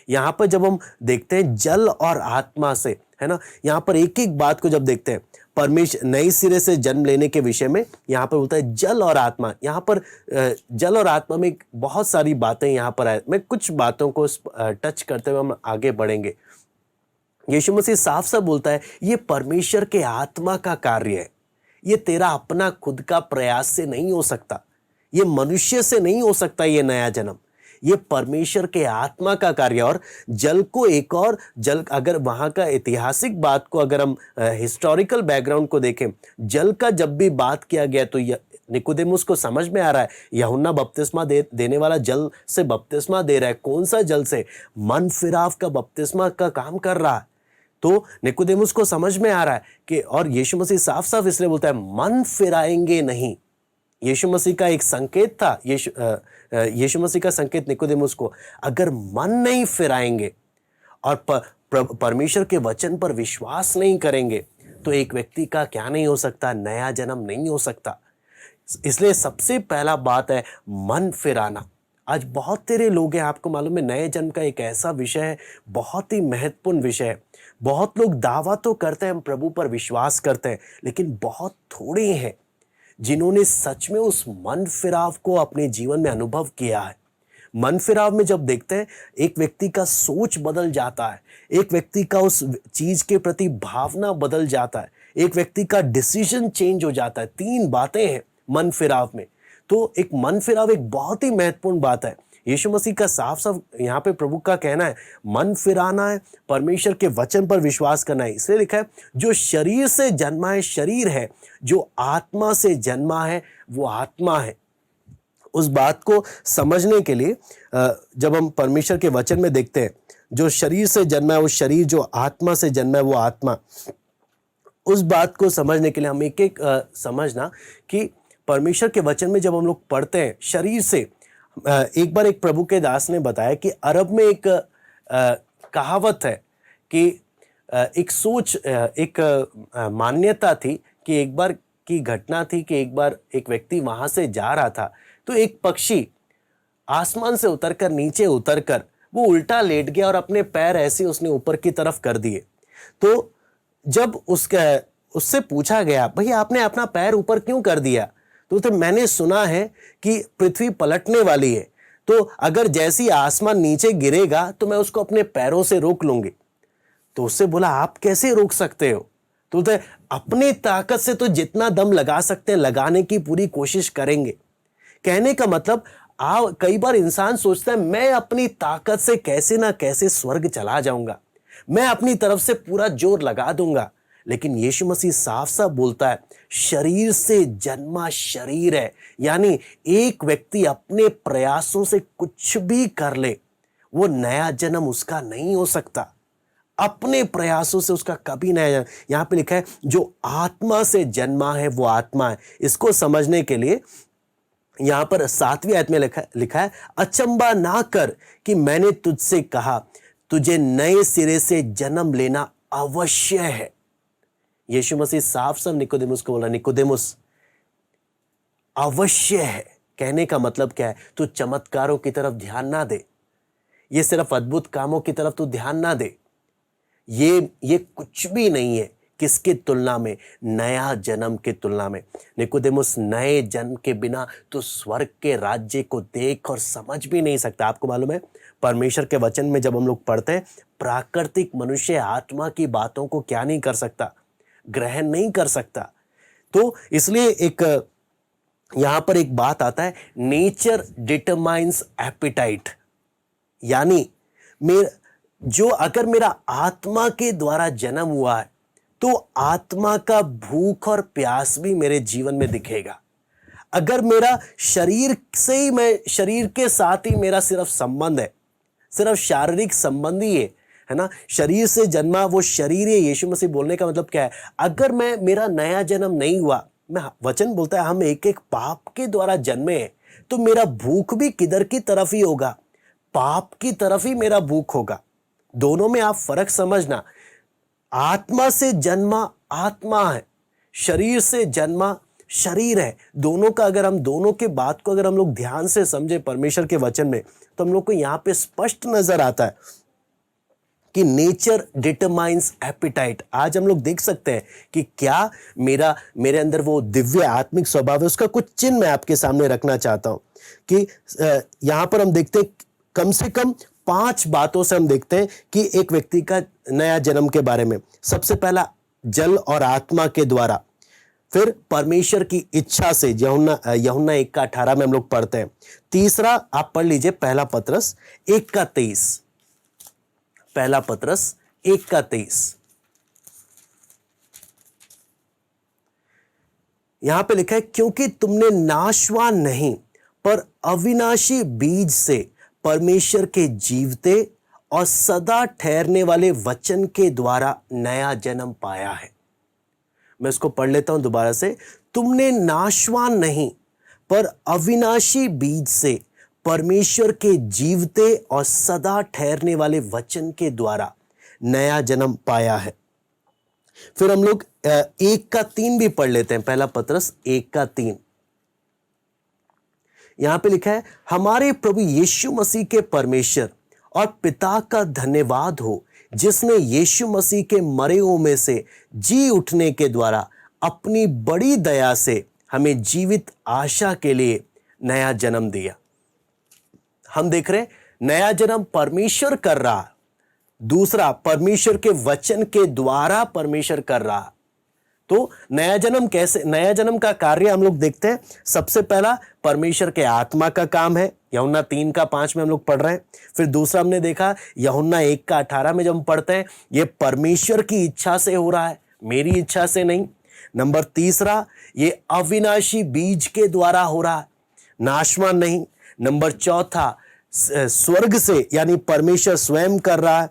यहां पर जब हम देखते हैं जल और आत्मा से, है ना, यहां पर एक एक बात को जब देखते हैं, परमेश्वर नए सिरे से जन्म लेने के विषय में यहां पर बोलता है जल और आत्मा। यहां पर जल और आत्मा में बहुत सारी बातें यहां पर है। मैं कुछ बातों को टच करते हुए हम आगे बढ़ेंगे। यीशु मसीह साफ साफ बोलता है ये परमेश्वर के आत्मा का कार्य है। ये तेरा अपना खुद का प्रयास से नहीं हो सकता, ये मनुष्य से नहीं हो सकता। ये नया जन्म ये परमेश्वर के आत्मा का कार्य। और जल को एक और जल, अगर वहां का ऐतिहासिक बात को, अगर हम हिस्टोरिकल बैकग्राउंड को देखें, जल का जब भी बात किया गया तो निकोदेमुस को समझ में आ रहा है यूहन्ना बपतिस्मा देने वाला जल से बपतिस्मा दे रहा है। कौन सा जल से? मन फिराव का बपतिस्मा का काम कर रहा है। तो निकोदेमुस को समझ में आ रहा है कि, और यीशु मसीह साफ साफ इसलिए बोलता है मन फिराएंगे नहीं। यीशु मसीह का एक संकेत था, यीशु मसीह का संकेत निकोदेमुस को, अगर मन नहीं फिराएंगे और परमेश्वर के वचन पर विश्वास नहीं करेंगे तो एक व्यक्ति का क्या नहीं हो सकता? नया जन्म नहीं हो सकता। इसलिए सबसे पहला बात है मन फिराना। आज बहुत तेरे लोग हैं, आपको मालूम है नए जन्म का एक ऐसा विषय है, बहुत ही महत्वपूर्ण विषय है। बहुत लोग दावा तो करते हैं हम प्रभु पर विश्वास करते हैं, लेकिन बहुत थोड़े हैं जिन्होंने सच में उस मन फिराव को अपने जीवन में अनुभव किया है। मन फिराव में जब देखते हैं एक व्यक्ति का सोच बदल जाता है, एक व्यक्ति का उस चीज के प्रति भावना बदल जाता है, एक व्यक्ति का डिसीजन चेंज हो जाता है। 3 बातें हैं मन फिराव में। तो एक मन फिराव एक बहुत ही महत्वपूर्ण बात है। यीशु मसीह का साफ साफ यहाँ पे प्रभु का कहना है मन फिराना है, परमेश्वर के वचन पर विश्वास करना है। इसलिए लिखा है जो शरीर से जन्मा है शरीर है, जो आत्मा से जन्मा है वो आत्मा है। उस बात को समझने के लिए जब हम परमेश्वर के वचन में देखते हैं जो शरीर से जन्मा है वो शरीर, जो आत्मा से जन्मा है वो आत्मा, उस बात को समझने के लिए हम एक एक समझना कि परमेश्वर के वचन में जब हम लोग पढ़ते हैं शरीर से, एक बार एक प्रभु के दास ने बताया कि अरब में एक कहावत है कि एक सोच, एक मान्यता थी कि एक बार की घटना थी कि एक बार एक व्यक्ति वहां से जा रहा था तो एक पक्षी आसमान से उतरकर नीचे उतरकर वो उल्टा लेट गया और अपने पैर ऐसे उसने ऊपर की तरफ कर दिए। तो जब उससे पूछा गया भैया आपने अपना पैर ऊपर क्यों कर दिया? तो मैंने सुना है कि पृथ्वी पलटने वाली है, तो अगर जैसी आसमान नीचे गिरेगा तो मैं उसको अपने पैरों से रोक लूंगी। तो उससे बोला आप कैसे रोक सकते हो? तो अपनी ताकत से तो जितना दम लगा सकते हैं लगाने की पूरी कोशिश करेंगे। कहने का मतलब कई बार इंसान सोचता है मैं अपनी ताकत से कैसे ना कैसे स्वर्ग चला जाऊंगा, मैं अपनी तरफ से पूरा जोर लगा दूंगा। लेकिन यीशु मसीह साफ साफ बोलता है शरीर से जन्मा शरीर है, यानी एक व्यक्ति अपने प्रयासों से कुछ भी कर ले वो नया जन्म उसका नहीं हो सकता। अपने प्रयासों से उसका कभी नया जन्म। यहां पे लिखा है जो आत्मा से जन्मा है वो आत्मा है। इसको समझने के लिए यहां पर 7वीं आयत में लिखा है अचंबा ना कर कि मैंने तुझसे कहा तुझे नए सिरे से जन्म लेना अवश्य है। यीशु मसीह साफ साफ निकोदेमुस को बोला निकोदेमुस अवश्य है। कहने का मतलब क्या है? तू चमत्कारों की तरफ ध्यान ना दे, ये सिर्फ अद्भुत कामों की तरफ तू ध्यान ना दे, ये कुछ भी नहीं है किसकी तुलना में? नया जन्म के तुलना में। निकोदेमुस नए जन्म के बिना तो स्वर्ग के राज्य को देख और समझ भी नहीं सकता। आपको मालूम है परमेश्वर के वचन में जब हम लोग पढ़ते हैं प्राकृतिक मनुष्य आत्मा की बातों को क्या नहीं कर सकता? ग्रहण नहीं कर सकता। तो इसलिए एक यहां पर एक बात आता है नेचर डिटरमाइंस एपिटाइट, यानी अगर मेरा आत्मा के द्वारा जन्म हुआ है तो आत्मा का भूख और प्यास भी मेरे जीवन में दिखेगा। अगर मेरा शरीर के साथ ही मेरा सिर्फ संबंध है, सिर्फ शारीरिक संबंध ही है ना, शरीर से जन्मा वो शरीर है। यीशु मसीह बोलने का मतलब क्या है? अगर मेरा नया जन्म नहीं हुआ, वचन बोलता है हम एक एक पाप के द्वारा जन्मे हैं, तो मेरा भूख भी किधर की तरफ ही होगा? पाप की तरफ ही मेरा भूख होगा। दोनों में आप फर्क समझना। आत्मा से जन्मा आत्मा है, शरीर से जन्मा शरीर है। दोनों का अगर हम दोनों के बात को अगर हम लोग ध्यान से समझे परमेश्वर के वचन में, तो हम लोग को यहां पे स्पष्ट नजर आता है कि नेचर डिटरमाइंस एपिटाइट। आज हम लोग देख सकते हैं कि क्या मेरे अंदर वो दिव्य आत्मिक स्वभाव है, उसका कुछ चिन्ह मैं आपके सामने रखना चाहता हूं कि यहां पर हम देखते हैं कम से कम 5 बातों से हम देखते हैं कि एक व्यक्ति का नया जन्म के बारे में। सबसे पहला जल और आत्मा के द्वारा, फिर परमेश्वर की इच्छा से, यूहन्ना 1:18 में हम लोग पढ़ते हैं। तीसरा आप पढ़ लीजिए पहला पतरस 1:23, पहला पतरस 1:23। यहां पे लिखा है क्योंकि तुमने नाशवान नहीं पर अविनाशी बीज से परमेश्वर के जीवते और सदा ठहरने वाले वचन के द्वारा नया जन्म पाया है। मैं इसको पढ़ लेता हूं दोबारा से। तुमने नाशवान नहीं पर अविनाशी बीज से परमेश्वर के जीवते और सदा ठहरने वाले वचन के द्वारा नया जन्म पाया है। फिर हम लोग 1:3 भी पढ़ लेते हैं। पहला पत्रस 1:3 यहां पे लिखा है, हमारे प्रभु यीशु मसीह के परमेश्वर और पिता का धन्यवाद हो, जिसने यीशु मसीह के मरे हुओं में से जी उठने के द्वारा अपनी बड़ी दया से हमें जीवित आशा के लिए नया जन्म दिया। हम देख रहे हैं नया जन्म परमेश्वर कर रहा, दूसरा परमेश्वर के वचन के द्वारा परमेश्वर कर रहा। तो नया जन्म कैसे, नया जन्म का कार्य हम लोग देखते हैं। सबसे पहला परमेश्वर के आत्मा का काम है, यूहन्ना 3:5 में हम लोग पढ़ रहे हैं। फिर दूसरा हमने देखा यूहन्ना 1:18 में जब हम पढ़ते हैं, ये परमेश्वर की इच्छा से हो रहा है, मेरी इच्छा से नहीं। नंबर तीसरा, ये अविनाशी बीज के द्वारा हो रहा है, नाशवान नहीं। नंबर चौथा, स्वर्ग से यानी परमेश्वर स्वयं कर रहा है।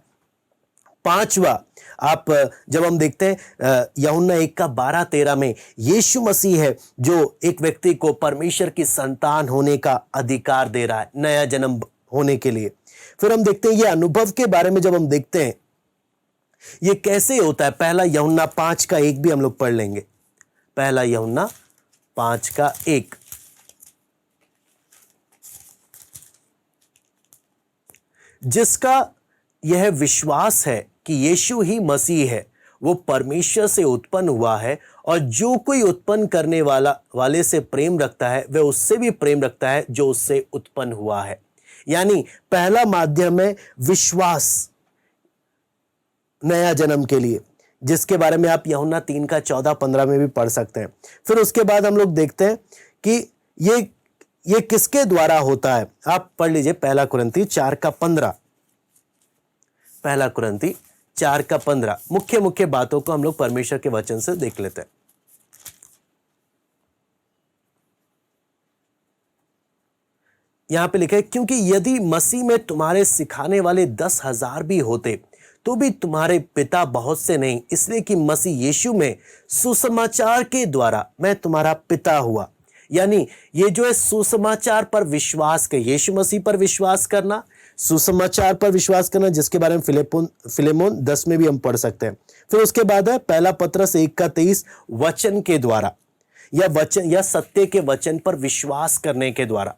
पांचवा, आप जब हम देखते हैं यूहन्ना 1:12-13 में, यीशु मसीह है जो एक व्यक्ति को परमेश्वर की संतान होने का अधिकार दे रहा है नया जन्म होने के लिए। फिर हम देखते हैं ये अनुभव के बारे में जब हम देखते हैं ये कैसे होता है। पहला यूहन्ना 5:1 भी हम लोग पढ़ लेंगे। पहला यूहन्ना 5:1, जिसका यह विश्वास है कि यीशु ही मसीह है, वो परमेश्वर से उत्पन्न हुआ है, और जो कोई उत्पन्न करने वाले से प्रेम रखता है वह उससे भी प्रेम रखता है जो उससे उत्पन्न हुआ है। यानी पहला माध्यम है विश्वास नया जन्म के लिए, जिसके बारे में आप यूहन्ना 3:14-15 में भी पढ़ सकते हैं। फिर उसके बाद हम लोग देखते हैं कि ये किसके द्वारा होता है। आप पढ़ लीजिए पहला कुरिन्थी 4:15। पहला कुरिन्थी 4:15 मुख्य बातों को हम लोग परमेश्वर के वचन से देख लेते हैं। यहां पे लिखा है, क्योंकि यदि मसीह में तुम्हारे सिखाने वाले 10,000 भी होते तो भी तुम्हारे पिता बहुत से नहीं, इसलिए कि मसीह यीशु में सुसमाचार के द्वारा मैं तुम्हारा पिता हुआ। यानी ये जो है सुसमाचार पर विश्वास कर, यीशु मसीह पर विश्वास करना, सुसमाचार पर विश्वास करना, जिसके बारे में फिलेमोन 10 में भी हम पढ़ सकते हैं। फिर उसके बाद है पहला पत्रस 1:23, वचन के द्वारा या सत्य के वचन पर विश्वास करने के द्वारा।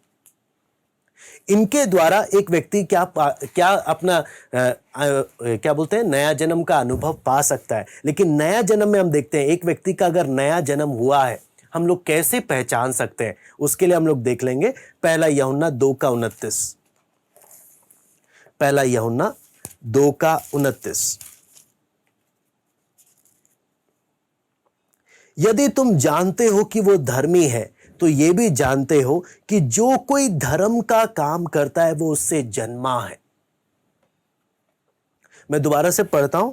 इनके द्वारा एक व्यक्ति क्या अपना क्या बोलते हैं नया जन्म का अनुभव पा सकता है। लेकिन नया जन्म में हम देखते हैं एक व्यक्ति का अगर नया जन्म हुआ है हम लोग कैसे पहचान सकते हैं, उसके लिए हम लोग देख लेंगे पहला यूहन्ना 2:29। पहला यूहन्ना 2:29, यदि तुम जानते हो कि वो धर्मी है तो ये भी जानते हो कि जो कोई धर्म का काम करता है वो उससे जन्मा है। मैं दोबारा से पढ़ता हूं,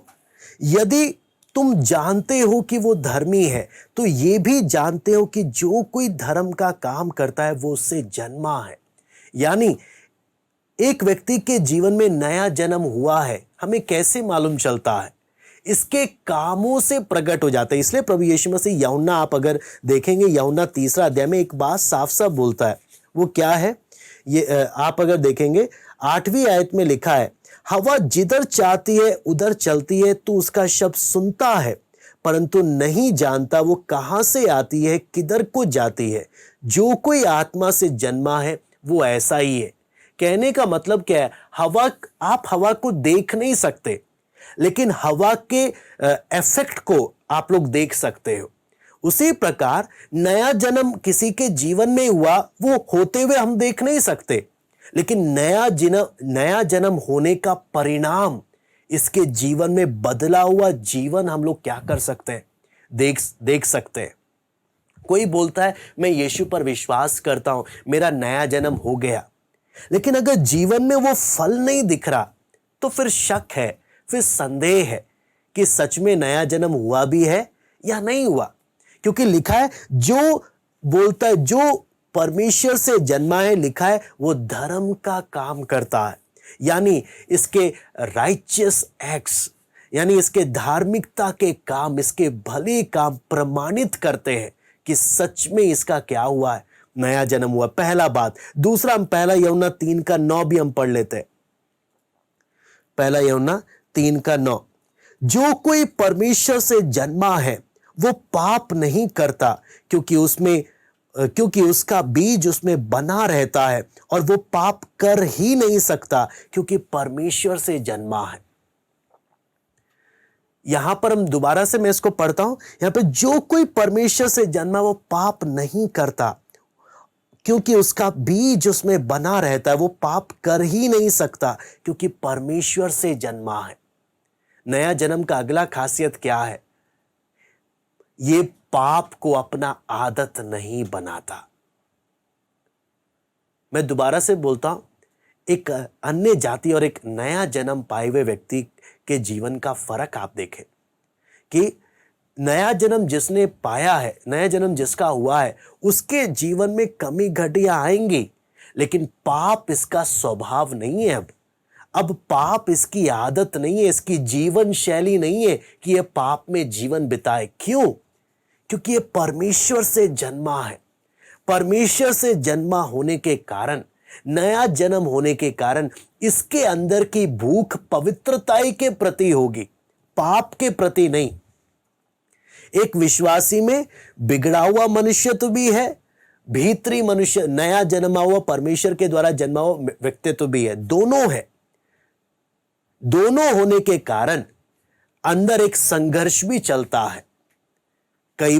यदि तुम जानते हो कि वो धर्मी है तो ये भी जानते हो कि जो कोई धर्म का काम करता है वो उससे जन्मा है। यानी एक व्यक्ति के जीवन में नया जन्म हुआ है हमें कैसे मालूम चलता है, इसके कामों से प्रकट हो जाता है। इसलिए प्रभु यीशु मसीह यूहन्ना, आप अगर देखेंगे यूहन्ना 3 अध्याय में एक बात साफ साफ बोलता है, वो क्या है ये आप अगर देखेंगे 8वीं आयत में लिखा है, हवा जिधर चाहती है उधर चलती है, तू उसका शब्द सुनता है परंतु नहीं जानता वो कहां से आती है किधर को जाती है। जो कोई आत्मा से जन्मा है वो ऐसा ही है। कहने का मतलब क्या है, आप हवा को देख नहीं सकते लेकिन हवा के इफेक्ट को आप लोग देख सकते हो। उसी प्रकार नया जन्म किसी के जीवन में हुआ, वो होते हुए हम देख नहीं सकते, लेकिन नया जन्म होने का परिणाम, इसके जीवन में बदला हुआ जीवन हम लोग क्या कर सकते हैं, देख सकते हैं। कोई बोलता है मैं यीशु पर विश्वास करता हूं, मेरा नया जन्म हो गया, लेकिन अगर जीवन में वो फल नहीं दिख रहा तो फिर शक है, फिर संदेह है कि सच में नया जन्म हुआ भी है या नहीं हुआ। क्योंकि लिखा है जो बोलता है, जो परमेश्वर से जन्मा है, लिखा है वो धर्म का काम करता है। यानी इसके राइचियस एक्ट्स, यानी इसके धार्मिकता के काम, इसके भले काम प्रमाणित करते हैं कि सच में इसका क्या हुआ है, नया जन्म हुआ। पहला बात। दूसरा, हम पहला यूहन्ना 3:9 भी हम पढ़ लेते हैं। पहला यूहन्ना 3:9, जो कोई परमेश्वर से जन्मा है वो पाप नहीं करता, क्योंकि उसका बीज उसमें बना रहता है, और वो पाप कर ही नहीं सकता क्योंकि परमेश्वर से जन्मा है। यहां पर हम दोबारा से मैं इसको पढ़ता हूं, यहां पे जो कोई परमेश्वर से जन्मा वो पाप नहीं करता, क्योंकि उसका बीज उसमें बना रहता है, वो पाप कर ही नहीं सकता क्योंकि परमेश्वर से जन्मा है। नया जन्म का अगला खासियत क्या है? ये पाप को अपना आदत नहीं बनाता। मैं दोबारा से बोलता हूं, एक अन्य जाति और एक नया जन्म पाए हुए व्यक्ति के जीवन का फर्क आप देखें कि नया जन्म जिसने पाया है, नया जन्म जिसका हुआ है, उसके जीवन में कमी घटियां आएंगी, लेकिन पाप इसका स्वभाव नहीं है। अब पाप इसकी आदत नहीं है, इसकी जीवन शैली नहीं है कि यह पाप में जीवन बिताए। क्यों? क्योंकि यह परमेश्वर से जन्मा है। परमेश्वर से जन्मा होने के कारण, नया जन्म होने के कारण इसके अंदर की भूख पवित्रताई के प्रति होगी, पाप के प्रति नहीं। एक विश्वासी में बिगड़ा हुआ मनुष्य तो भी है, भीतरी मनुष्य, नया जन्मा हुआ परमेश्वर के द्वारा जन्मा हुआ व्यक्तित्व भी है, दोनों है। दोनों होने के कारण अंदर एक संघर्ष भी चलता है। कई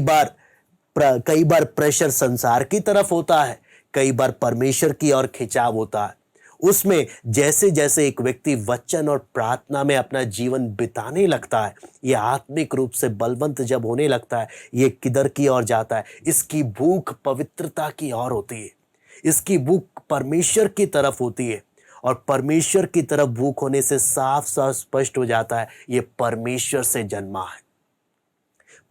बार प्रेशर संसार की तरफ होता है, कई बार परमेश्वर की ओर खिंचाव होता है। उसमें जैसे जैसे एक व्यक्ति वचन और प्रार्थना में अपना जीवन बिताने लगता है, यह आत्मिक रूप से बलवंत जब होने लगता है, यह किधर की ओर जाता है? इसकी भूख पवित्रता की ओर होती है, इसकी भूख परमेश्वर की तरफ होती है। और परमेश्वर की तरफ भूख होने से साफ साफ स्पष्ट हो जाता है यह परमेश्वर से जन्मा है।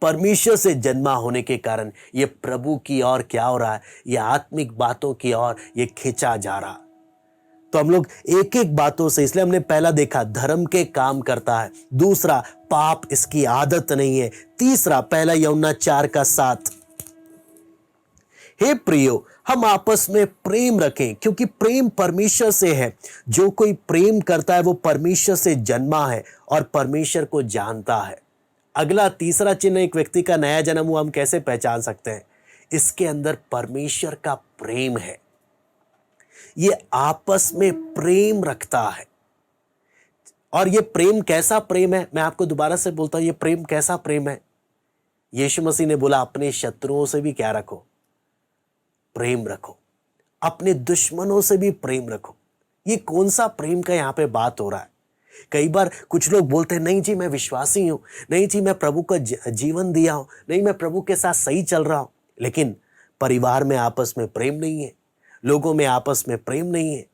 परमेश्वर से जन्मा होने के कारण यह प्रभु की ओर क्या हो रहा है? यह आत्मिक बातों की ओर यह खींचा जा रहा। तो हम लोग एक एक बातों से, इसलिए हमने पहला देखा धर्म के काम करता है, दूसरा पाप इसकी आदत नहीं है, तीसरा पहला यूहन्ना 4:7, हे प्रियो हम आपस में प्रेम रखें क्योंकि प्रेम परमेश्वर से है। जो कोई प्रेम करता है वो परमेश्वर से जन्मा है और परमेश्वर को जानता है। अगला तीसरा चिन्ह एक व्यक्ति का नया जन्म हुआ हम कैसे पहचान सकते हैं? इसके अंदर परमेश्वर का प्रेम है, ये आपस में प्रेम रखता है। और ये प्रेम कैसा प्रेम है? मैं आपको दोबारा से बोलता हूं, ये प्रेम कैसा प्रेम है? यीशु मसीह ने बोला अपने शत्रुओं से भी क्या रखो? प्रेम रखो। अपने दुश्मनों से भी प्रेम रखो। ये कौन सा प्रेम का यहां पे बात हो रहा है? कई बार कुछ लोग बोलते हैं नहीं जी मैं विश्वासी हूं, नहीं जी मैं प्रभु का जीवन दिया हूं, नहीं मैं प्रभु के साथ सही चल रहा हूं, लेकिन परिवार में आपस में प्रेम नहीं है, लोगों में आपस में प्रेम नहीं है।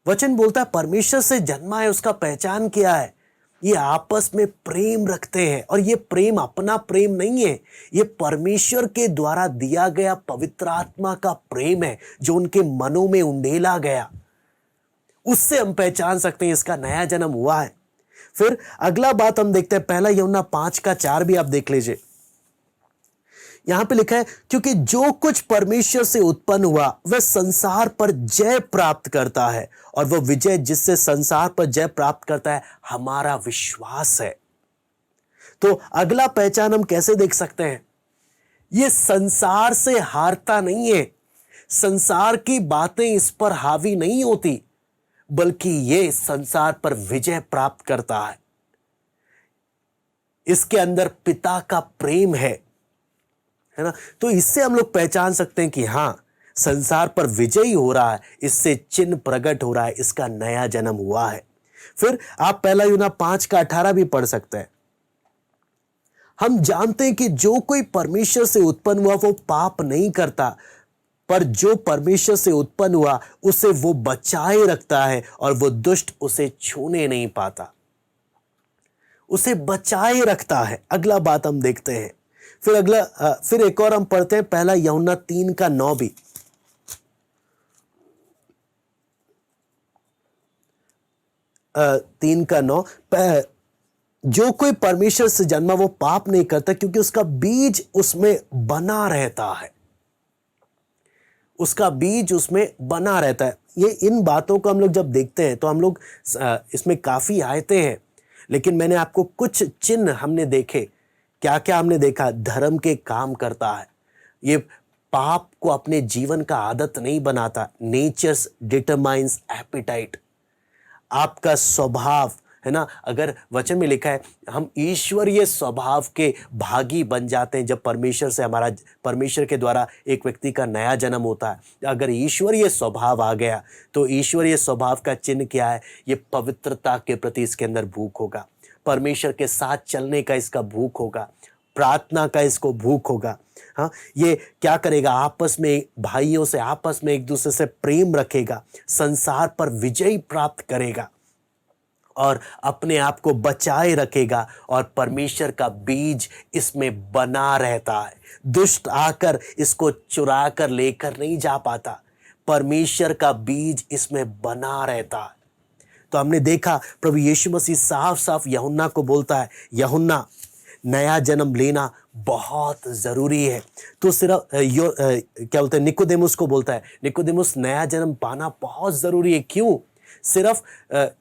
वचन बोलता है परमेश्वर से जन्मा है, उसका पहचान क्या है? ये आपस में प्रेम रखते हैं। और ये प्रेम अपना प्रेम नहीं है, ये परमेश्वर के द्वारा दिया गया पवित्र आत्मा का प्रेम है जो उनके मनों में उंडेला गया। उससे हम पहचान सकते हैं इसका नया जन्म हुआ है। फिर अगला बात हम देखते हैं, पहला यूहन्ना 5:4 भी आप देख लीजिए। यहां पे लिखा है क्योंकि जो कुछ परमेश्वर से उत्पन्न हुआ वह संसार पर जय प्राप्त करता है, और वह विजय जिससे संसार पर जय प्राप्त करता है हमारा विश्वास है। तो अगला पहचान हम कैसे देख सकते हैं? यह संसार से हारता नहीं है, संसार की बातें इस पर हावी नहीं होती, बल्कि यह संसार पर विजय प्राप्त करता है। इसके अंदर पिता का प्रेम है ना? तो इससे हम लोग पहचान सकते हैं कि हां संसार पर विजयी हो रहा है, इससे चिन्ह प्रकट हो रहा है, इसका नया जन्म हुआ है। फिर आप पहला यूहन्ना 5:18 भी पढ़ सकते हैं। हम जानते हैं कि जो कोई परमेश्वर से उत्पन्न हुआ वो पाप नहीं करता, पर जो परमेश्वर से उत्पन्न हुआ उसे वो बचाए रखता है और वो दुष्ट उसे छूने नहीं पाता। उसे बचाए रखता है। अगला बात हम देखते हैं, फिर अगला फिर एक और हम पढ़ते हैं पहला यूहन्ना 3:9 भी। 3:9, जो कोई परमेश्वर से जन्मा वो पाप नहीं करता क्योंकि उसका बीज उसमें बना रहता है। उसका बीज उसमें बना रहता है। ये इन बातों को हम लोग जब देखते हैं तो हम लोग इसमें काफी आयते हैं, लेकिन मैंने आपको कुछ चिन्ह हमने देखे। क्या क्या हमने देखा? धर्म के काम करता है, ये पाप को अपने जीवन का आदत नहीं बनाता। नेचर्स डिटरमाइंस एपिटाइट, आपका स्वभाव है ना। अगर वचन में लिखा है हम ईश्वरीय स्वभाव के भागी बन जाते हैं जब परमेश्वर के द्वारा एक व्यक्ति का नया जन्म होता है। अगर ईश्वरीय स्वभाव आ गया तो ईश्वरीय स्वभाव का चिन्ह क्या है? ये पवित्रता के प्रति इसके अंदर भूख होगा, परमेश्वर के साथ चलने का इसका भूख होगा, प्रार्थना का इसको भूख होगा। हाँ, ये क्या करेगा? आपस में भाइयों से आपस में एक दूसरे से प्रेम रखेगा, संसार पर विजय प्राप्त करेगा और अपने आप को बचाए रखेगा और परमेश्वर का बीज इसमें बना रहता है। दुष्ट आकर इसको चुरा कर लेकर नहीं जा पाता, परमेश्वर का बीज इसमें बना रहता है। तो हमने देखा प्रभु यीशु मसीह साफ साफ यूहन्ना को बोलता है, यूहन्ना नया जन्म लेना बहुत जरूरी है। तो सिर्फ क्या बोलते हैं, निकोदेमुस को बोलता है, निकोदेमुस नया जन्म पाना बहुत जरूरी है। क्यों? सिर्फ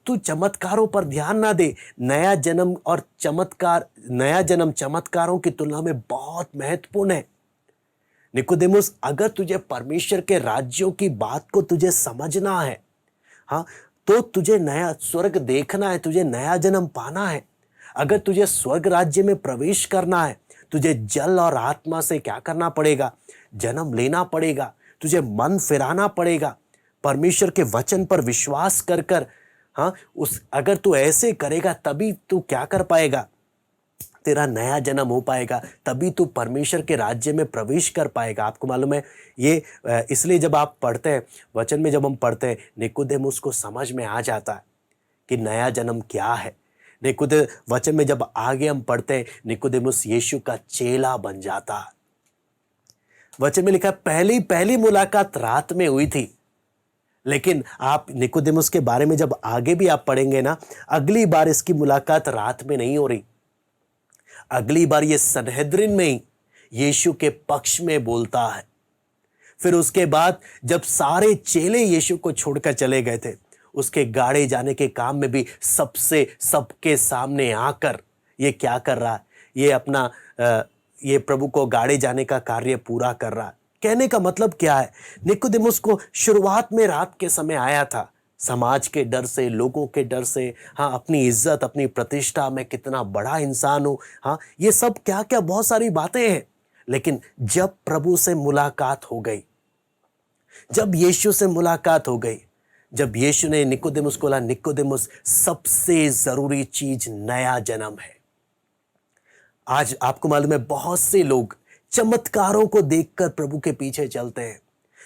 तू चमत्कारों पर ध्यान ना दे। नया जन्म और नया जन्म चमत्कारों की तुलना में बहुत महत्वपूर्ण है। निकोदेमुस, अगर तुझे परमेश्वर के राज्यों की बात को तुझे समझना है, हाँ, तो तुझे नया स्वर्ग देखना है, तुझे नया जन्म पाना है। अगर तुझे स्वर्ग राज्य में प्रवेश करना है, तुझे जल और आत्मा से क्या करना पड़ेगा? जन्म लेना पड़ेगा। तुझे मन फिराना पड़ेगा, परमेश्वर के वचन पर विश्वास कर कर। हाँ, अगर तू ऐसे करेगा तभी तू क्या कर पाएगा? तेरा नया जन्म हो पाएगा, तभी तू परमेश्वर के राज्य में प्रवेश कर पाएगा। आपको मालूम है ये इसलिए जब आप पढ़ते हैं वचन में, जब हम पढ़ते हैं, निकोदेमुस को समझ में आ जाता है कि नया जन्म क्या है। वचन में जब आगे हम पढ़ते हैं, निकोदेमुस यीशु का चेला बन जाता है। वचन में लिखा है पहली मुलाकात रात में हुई थी, लेकिन आप निकोदेमुस के बारे में जब आगे भी आप पढ़ेंगे ना, अगली बार इसकी मुलाकात रात में नहीं हो रही। अगली बार ये सनहेद्रिन में ही यीशु के पक्ष में बोलता है। फिर उसके बाद जब सारे चेले यीशु को छोड़कर चले गए थे, उसके गाड़े जाने के काम में भी सबके सामने आकर ये क्या कर रहा है? ये प्रभु को गाड़े जाने का कार्य पूरा कर रहा है। कहने का मतलब क्या है? निकोदेमुस को शुरुआत में रात के समय आया था, समाज के डर से, लोगों के डर से, हाँ, अपनी इज्जत, अपनी प्रतिष्ठा, मैं कितना बड़ा इंसान हूं, हाँ, ये सब क्या क्या बहुत सारी बातें हैं। लेकिन जब प्रभु से मुलाकात हो गई, जब यीशु से मुलाकात हो गई, जब यीशु ने निकोदेमुस को बोला, निकोदेमुस, सबसे जरूरी चीज नया जन्म है। आज आपको मालूम है बहुत से लोग चमत्कारों को देखकर प्रभु के पीछे चलते हैं,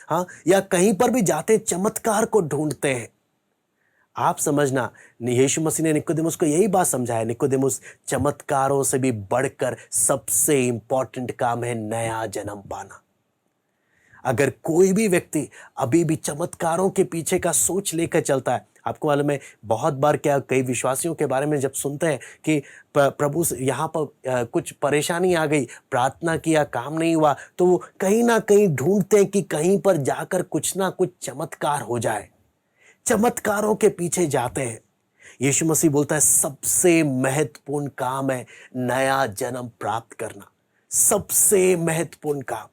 हाँ, या कहीं पर भी जाते चमत्कार को ढूंढते हैं। आप समझना, यीशु मसीह ने निकोदेमुस को यही बात समझाया, निकोदेमुस, चमत्कारों से भी बढ़कर सबसे इंपॉर्टेंट काम है नया जन्म पाना। अगर कोई भी व्यक्ति अभी भी चमत्कारों के पीछे का सोच लेकर चलता है, आपको मालूम है बहुत बार क्या कई विश्वासियों के बारे में जब सुनते हैं कि प्रभु यहाँ पर कुछ परेशानी आ गई, प्रार्थना किया, काम नहीं हुआ, तो वो कहीं ना कहीं ढूंढते हैं कि कहीं पर जाकर कुछ ना कुछ चमत्कार हो जाए, चमत्कारों के पीछे जाते हैं। यीशु मसीह बोलता है सबसे महत्वपूर्ण काम है नया जन्म प्राप्त करना, सबसे महत्वपूर्ण काम।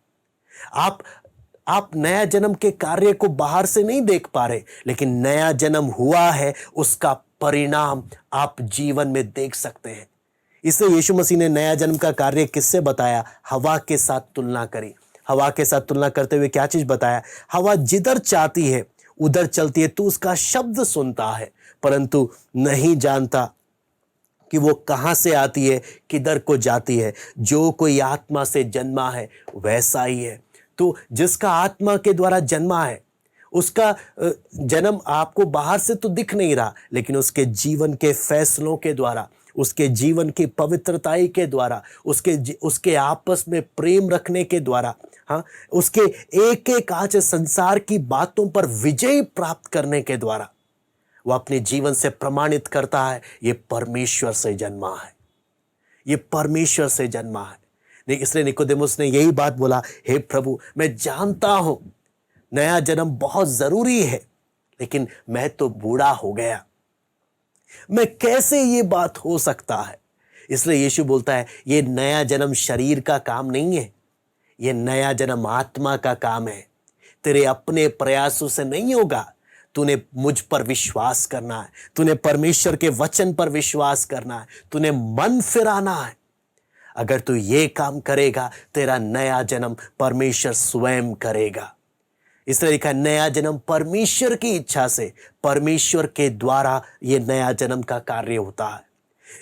आप नया जन्म के कार्य को बाहर से नहीं देख पा रहे, लेकिन नया जन्म हुआ है, उसका परिणाम आप जीवन में देख सकते हैं। इसलिए यीशु मसीह ने नया जन्म का कार्य किससे बताया? हवा के साथ तुलना करी। हवा के साथ तुलना करते हुए क्या चीज बताया? हवा जिधर चाहती है उधर चलती है, तू उसका शब्द सुनता है परंतु नहीं जानता कि वो कहां से आती है, किधर को जाती है। जो कोई आत्मा से जन्मा है वैसा ही है। तो जिसका आत्मा के द्वारा जन्मा है, उसका जन्म आपको बाहर से तो दिख नहीं रहा, लेकिन उसके जीवन के फैसलों के द्वारा, उसके जीवन की पवित्रताई के द्वारा, उसके आपस में प्रेम रखने के द्वारा, हाँ, उसके एक एक आज संसार की बातों पर विजय प्राप्त करने के द्वारा वो अपने जीवन से प्रमाणित करता है, ये परमेश्वर से जन्मा है, ये परमेश्वर से जन्मा है। इसलिए निकोदेमुस ने यही बात बोला, हे प्रभु, मैं जानता हूं नया जन्म बहुत जरूरी है, लेकिन मैं तो बूढ़ा हो गया, मैं कैसे ये बात हो सकता है? इसलिए यीशु बोलता है, ये नया जन्म शरीर का काम नहीं है, ये नया जन्म आत्मा का काम है। तेरे अपने प्रयासों से नहीं होगा, तूने मुझ पर विश्वास करना है, तूने परमेश्वर के वचन पर विश्वास करना है, तूने मन फिराना है। अगर तू ये काम करेगा, तेरा नया जन्म परमेश्वर स्वयं करेगा। इसलिए लिखा है, नया जन्म परमेश्वर की इच्छा से, परमेश्वर के द्वारा ये नया जन्म का कार्य होता है।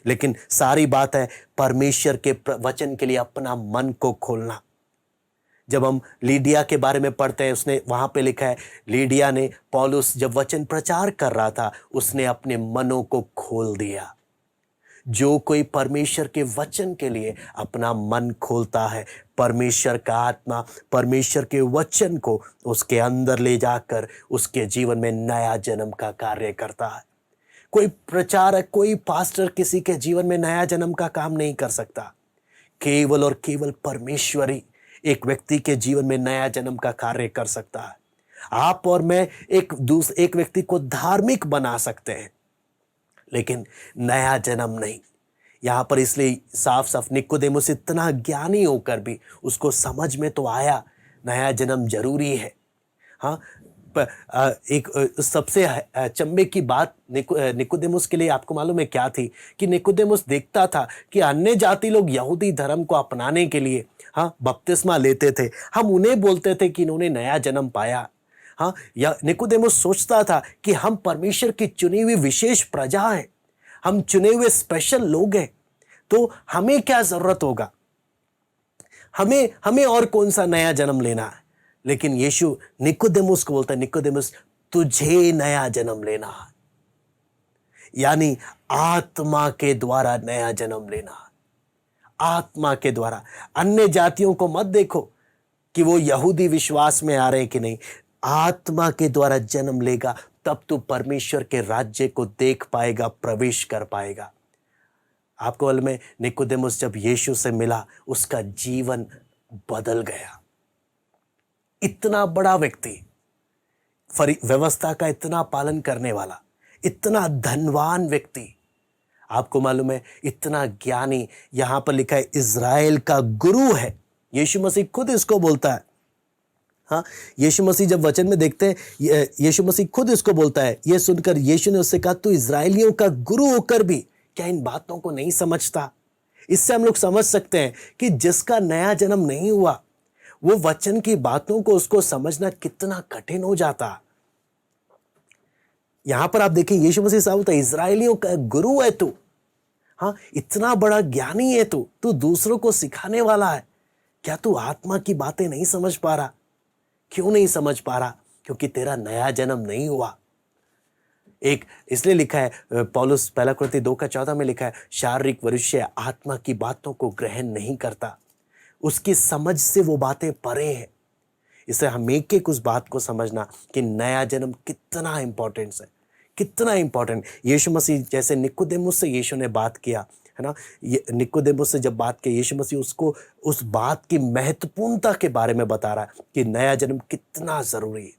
लेकिन सारी बात है परमेश्वर के वचन के लिए अपना मन को खोलना। जब हम लीडिया के बारे में पढ़ते हैं, उसने वहां पे लिखा है, लीडिया ने पौलुस जब वचन प्रचार कर रहा था, उसने अपने मनों को खोल दिया। जो कोई परमेश्वर के वचन के लिए अपना मन खोलता है, परमेश्वर का आत्मा परमेश्वर के वचन को उसके अंदर ले जाकर उसके जीवन में नया जन्म का कार्य करता है। कोई प्रचारक, कोई पास्टर किसी के जीवन में नया जन्म का काम नहीं कर सकता। केवल और केवल परमेश्वर ही एक व्यक्ति के जीवन में नया जन्म का कार्य कर सकता है। आप और मैं एक व्यक्ति को धार्मिक बना सकते हैं, लेकिन नया जन्म नहीं। यहां पर इसलिए साफ साफ निकोदेमुस इतना ज्ञानी होकर भी उसको समझ में तो आया नया जन्म जरूरी है। हाँ, एक सबसे अचंभे की बात निकोदेमुस के लिए आपको मालूम है क्या थी? कि निकोदेमुस देखता था कि अन्य जाति लोग यहूदी धर्म को अपनाने के लिए, हाँ, बपतिस्मा लेते थे। हम उन्हें बोलते थे कि इन्होंने नया जन्म पाया। हाँ, या निकोदेमुस सोचता था कि हम परमेश्वर की चुनी हुई विशेष प्रजा हैं, हम चुने हुए स्पेशल लोग हैं, तो हमें क्या जरूरत होगा, हमें और कौन सा नया जन्म लेना है? लेकिन यीशु निकोदेमुस को बोलता है, निकोदेमुस, तुझे नया जन्म लेना है, यानी आत्मा के द्वारा नया जन्म लेना है। आत्मा के द्वारा। अन्य जातियों को मत देखो कि वो यहूदी विश्वास में आ रहे हैं कि नहीं, आत्मा के द्वारा जन्म लेगा, तब तू परमेश्वर के राज्य को देख पाएगा, प्रवेश कर पाएगा। आपको मालूम है, निकोदेमुस जब यीशु से मिला, उसका जीवन बदल गया। इतना बड़ा व्यक्ति, व्यवस्था का इतना पालन करने वाला, इतना धनवान व्यक्ति, आपको मालूम है इतना ज्ञानी, यहां पर लिखा है इज़राइल का गुरु है। यीशु मसीह खुद इसको बोलता है। हाँ, यीशु मसीह जब वचन में देखते हैं, यीशु मसीह खुद इसको बोलता है। यह सुनकर यीशु ने उससे कहा, तू इज़राइलियों का गुरु होकर भी क्या इन बातों को नहीं समझता? इससे हम लोग समझ सकते हैं कि जिसका नया जन्म नहीं हुआ, वो वचन की बातों को उसको समझना कितना कठिन हो जाता। यहां पर आप देखिए, यीशु मसीह साहब होता है, इज़राइलियों का गुरु है तू। हाँ, इतना बड़ा ज्ञानी है तू दूसरों को सिखाने वाला है। क्या तू आत्मा की बातें नहीं समझ पा रहा? क्यों नहीं समझ पा रहा? क्योंकि तेरा नया जन्म नहीं हुआ। एक इसलिए लिखा है, पौलुस पहला कुरिन्थी 2:14 में लिखा है, शारीरिक मनुष्य आत्मा की बातों को ग्रहण नहीं करता, उसकी समझ से वो बातें परे हैं। इसलिए हम एक उस बात को समझना कि नया जन्म कितना इंपॉर्टेंट है, कितना इंपॉर्टेंट। यीशु मसीह जैसे निकोदेमुस से यीशु ने बात किया, है ना, निकोदेमुस से जब बात की, यीशु मसीह उसको उस बात की महत्वपूर्णता के बारे में बता रहा है कि नया जन्म कितना जरूरी है।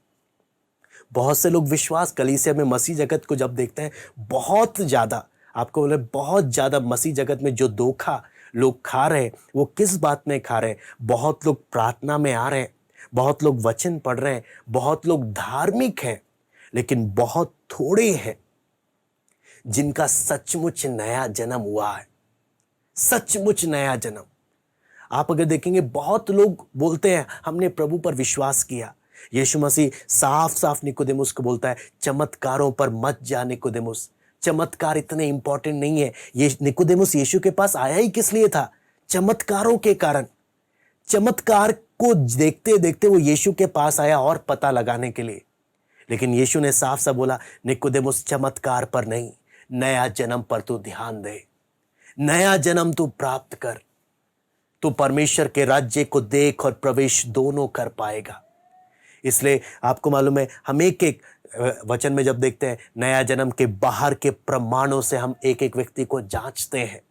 बहुत से लोग विश्वास कलीसिया में मसीह जगत को जब देखते हैं, बहुत ज्यादा, आपको बोले बहुत ज्यादा मसीह जगत में जो धोखा लोग खा रहे हैं, वो किस बात में खा रहे हैं? बहुत लोग प्रार्थना में आ रहे हैं, बहुत लोग वचन पढ़ रहे हैं, बहुत लोग धार्मिक हैं, लेकिन बहुत थोड़े हैं जिनका सचमुच नया जन्म हुआ है, सचमुच नया जन्म। आप अगर देखेंगे, बहुत लोग बोलते हैं हमने प्रभु पर विश्वास किया। यीशु मसीह साफ साफ निकोदेमुस को बोलता है, चमत्कारों पर मत जा निकोदेमुस, चमत्कार इतने इंपॉर्टेंट नहीं है। ये निकोदेमुस यीशु के पास आया ही किस लिए था? चमत्कारों के कारण। चमत्कार को देखते देखते वो यीशु के पास आया और पता लगाने के लिए। लेकिन यीशु ने साफ साफ बोला, निकोदेमुस, चमत्कार पर नहीं, नया जन्म पर तू ध्यान दे। नया जन्म तू प्राप्त कर, तू परमेश्वर के राज्य को देख और प्रवेश दोनों कर पाएगा। इसलिए आपको मालूम है, हम एक एक वचन में जब देखते हैं नया जन्म के बाहर के प्रमाणों से हम एक एक व्यक्ति को जांचते हैं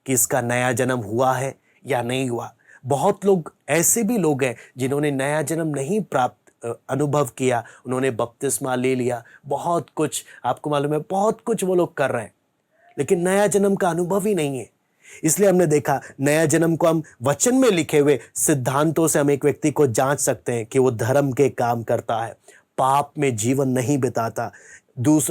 कि इसका नया जन्म हुआ है या नहीं हुआ। बहुत लोग ऐसे भी लोग हैं जिन्होंने नया जन्म नहीं प्राप्त अनुभव किया, उन्होंने बपतिस्मा ले लिया, बहुत कुछ आपको मालूम है, बहुत कुछ वो लोग कर रहे हैं, लेकिन नया जन्म का अनुभव ही नहीं है। इसलिए हमने देखा नया जन्म को हम वचन में लिखे हुए सिद्धांतों से हम एक व्यक्ति को जांच सकते हैं कि वो धर्म के काम करता है, पाप में जीवन नहीं बिताता,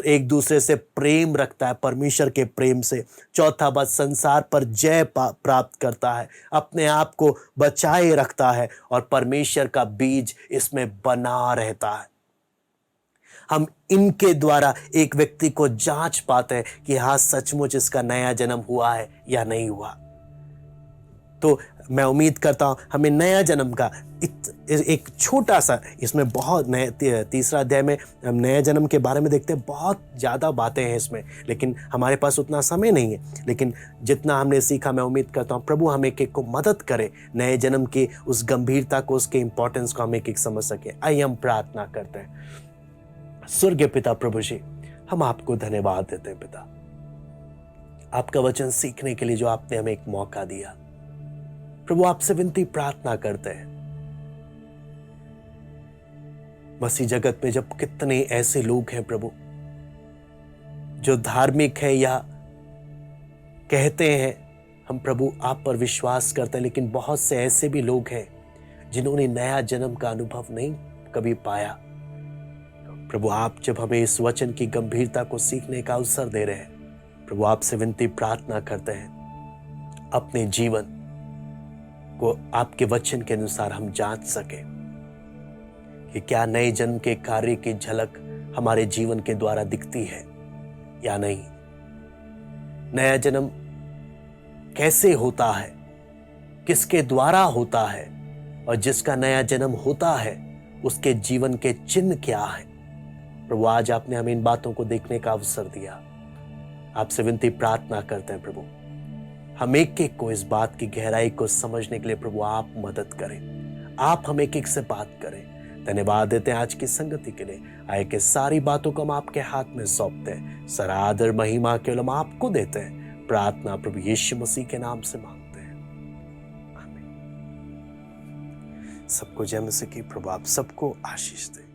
एक दूसरे से प्रेम रखता है, परमेश्वर के प्रेम से। चौथा बात, संसार पर जय प्राप्त करता है, अपने आप को बचाए रखता है और परमेश्वर का बीज इसमें बना रहता है। हम इनके द्वारा एक व्यक्ति को जांच पाते हैं कि हाँ सचमुच इसका नया जन्म हुआ है या नहीं हुआ। तो मैं उम्मीद करता हूं हमें नया जन्म का एक छोटा सा, इसमें बहुत तीसरा अध्याय में हम नया जन्म के बारे में देखते हैं, बहुत ज़्यादा बातें हैं इसमें, लेकिन हमारे पास उतना समय नहीं है। लेकिन जितना हमने सीखा, मैं उम्मीद करता हूँ प्रभु हम एक एक को मदद करे नए जन्म की उस गंभीरता को, उसके इंपॉर्टेंस को हम एक एक समझ सके। आइए हम प्रार्थना करते हैं। स्वर्गीय पिता प्रभु जी, हम आपको धन्यवाद देते हैं पिता, आपका वचन सीखने के लिए जो आपने हमें एक मौका दिया। प्रभु आपसे विनती प्रार्थना करते हैं, मसीह जगत में जब कितने ऐसे लोग हैं प्रभु जो धार्मिक है या कहते हैं हम प्रभु आप पर विश्वास करते हैं, लेकिन बहुत से ऐसे भी लोग हैं जिन्होंने नया जन्म का अनुभव नहीं कभी पाया। प्रभु आप जब हमें इस वचन की गंभीरता को सीखने का अवसर दे रहे हैं, प्रभु आपसे विनती प्रार्थना करते हैं अपने जीवन को आपके वचन के अनुसार हम जांच सके कि क्या नए जन्म के कार्य की झलक हमारे जीवन के द्वारा दिखती है या नहीं। नया जन्म कैसे होता है, किसके द्वारा होता है, और जिसका नया जन्म होता है उसके जीवन के चिन्ह क्या है। प्रभु आज आपने हमें इन बातों को देखने का अवसर दिया, आपसे विनती प्रार्थना करते हैं प्रभु हम एक एक को इस बात की गहराई को समझने के लिए प्रभु आप मदद करें, आप हम एक एक से बात करें। धन्यवाद देते हैं आज की संगति के लिए। आए के सारी बातों को हम आपके हाथ में सौंपते हैं, सारा आदर महिमा केवल हम आपको देते हैं। प्रार्थना प्रभु यीशु मसीह के नाम से मांगते हैं, आमीन। सबको जय मसीह की। प्रभु आप सबको आशीष दे।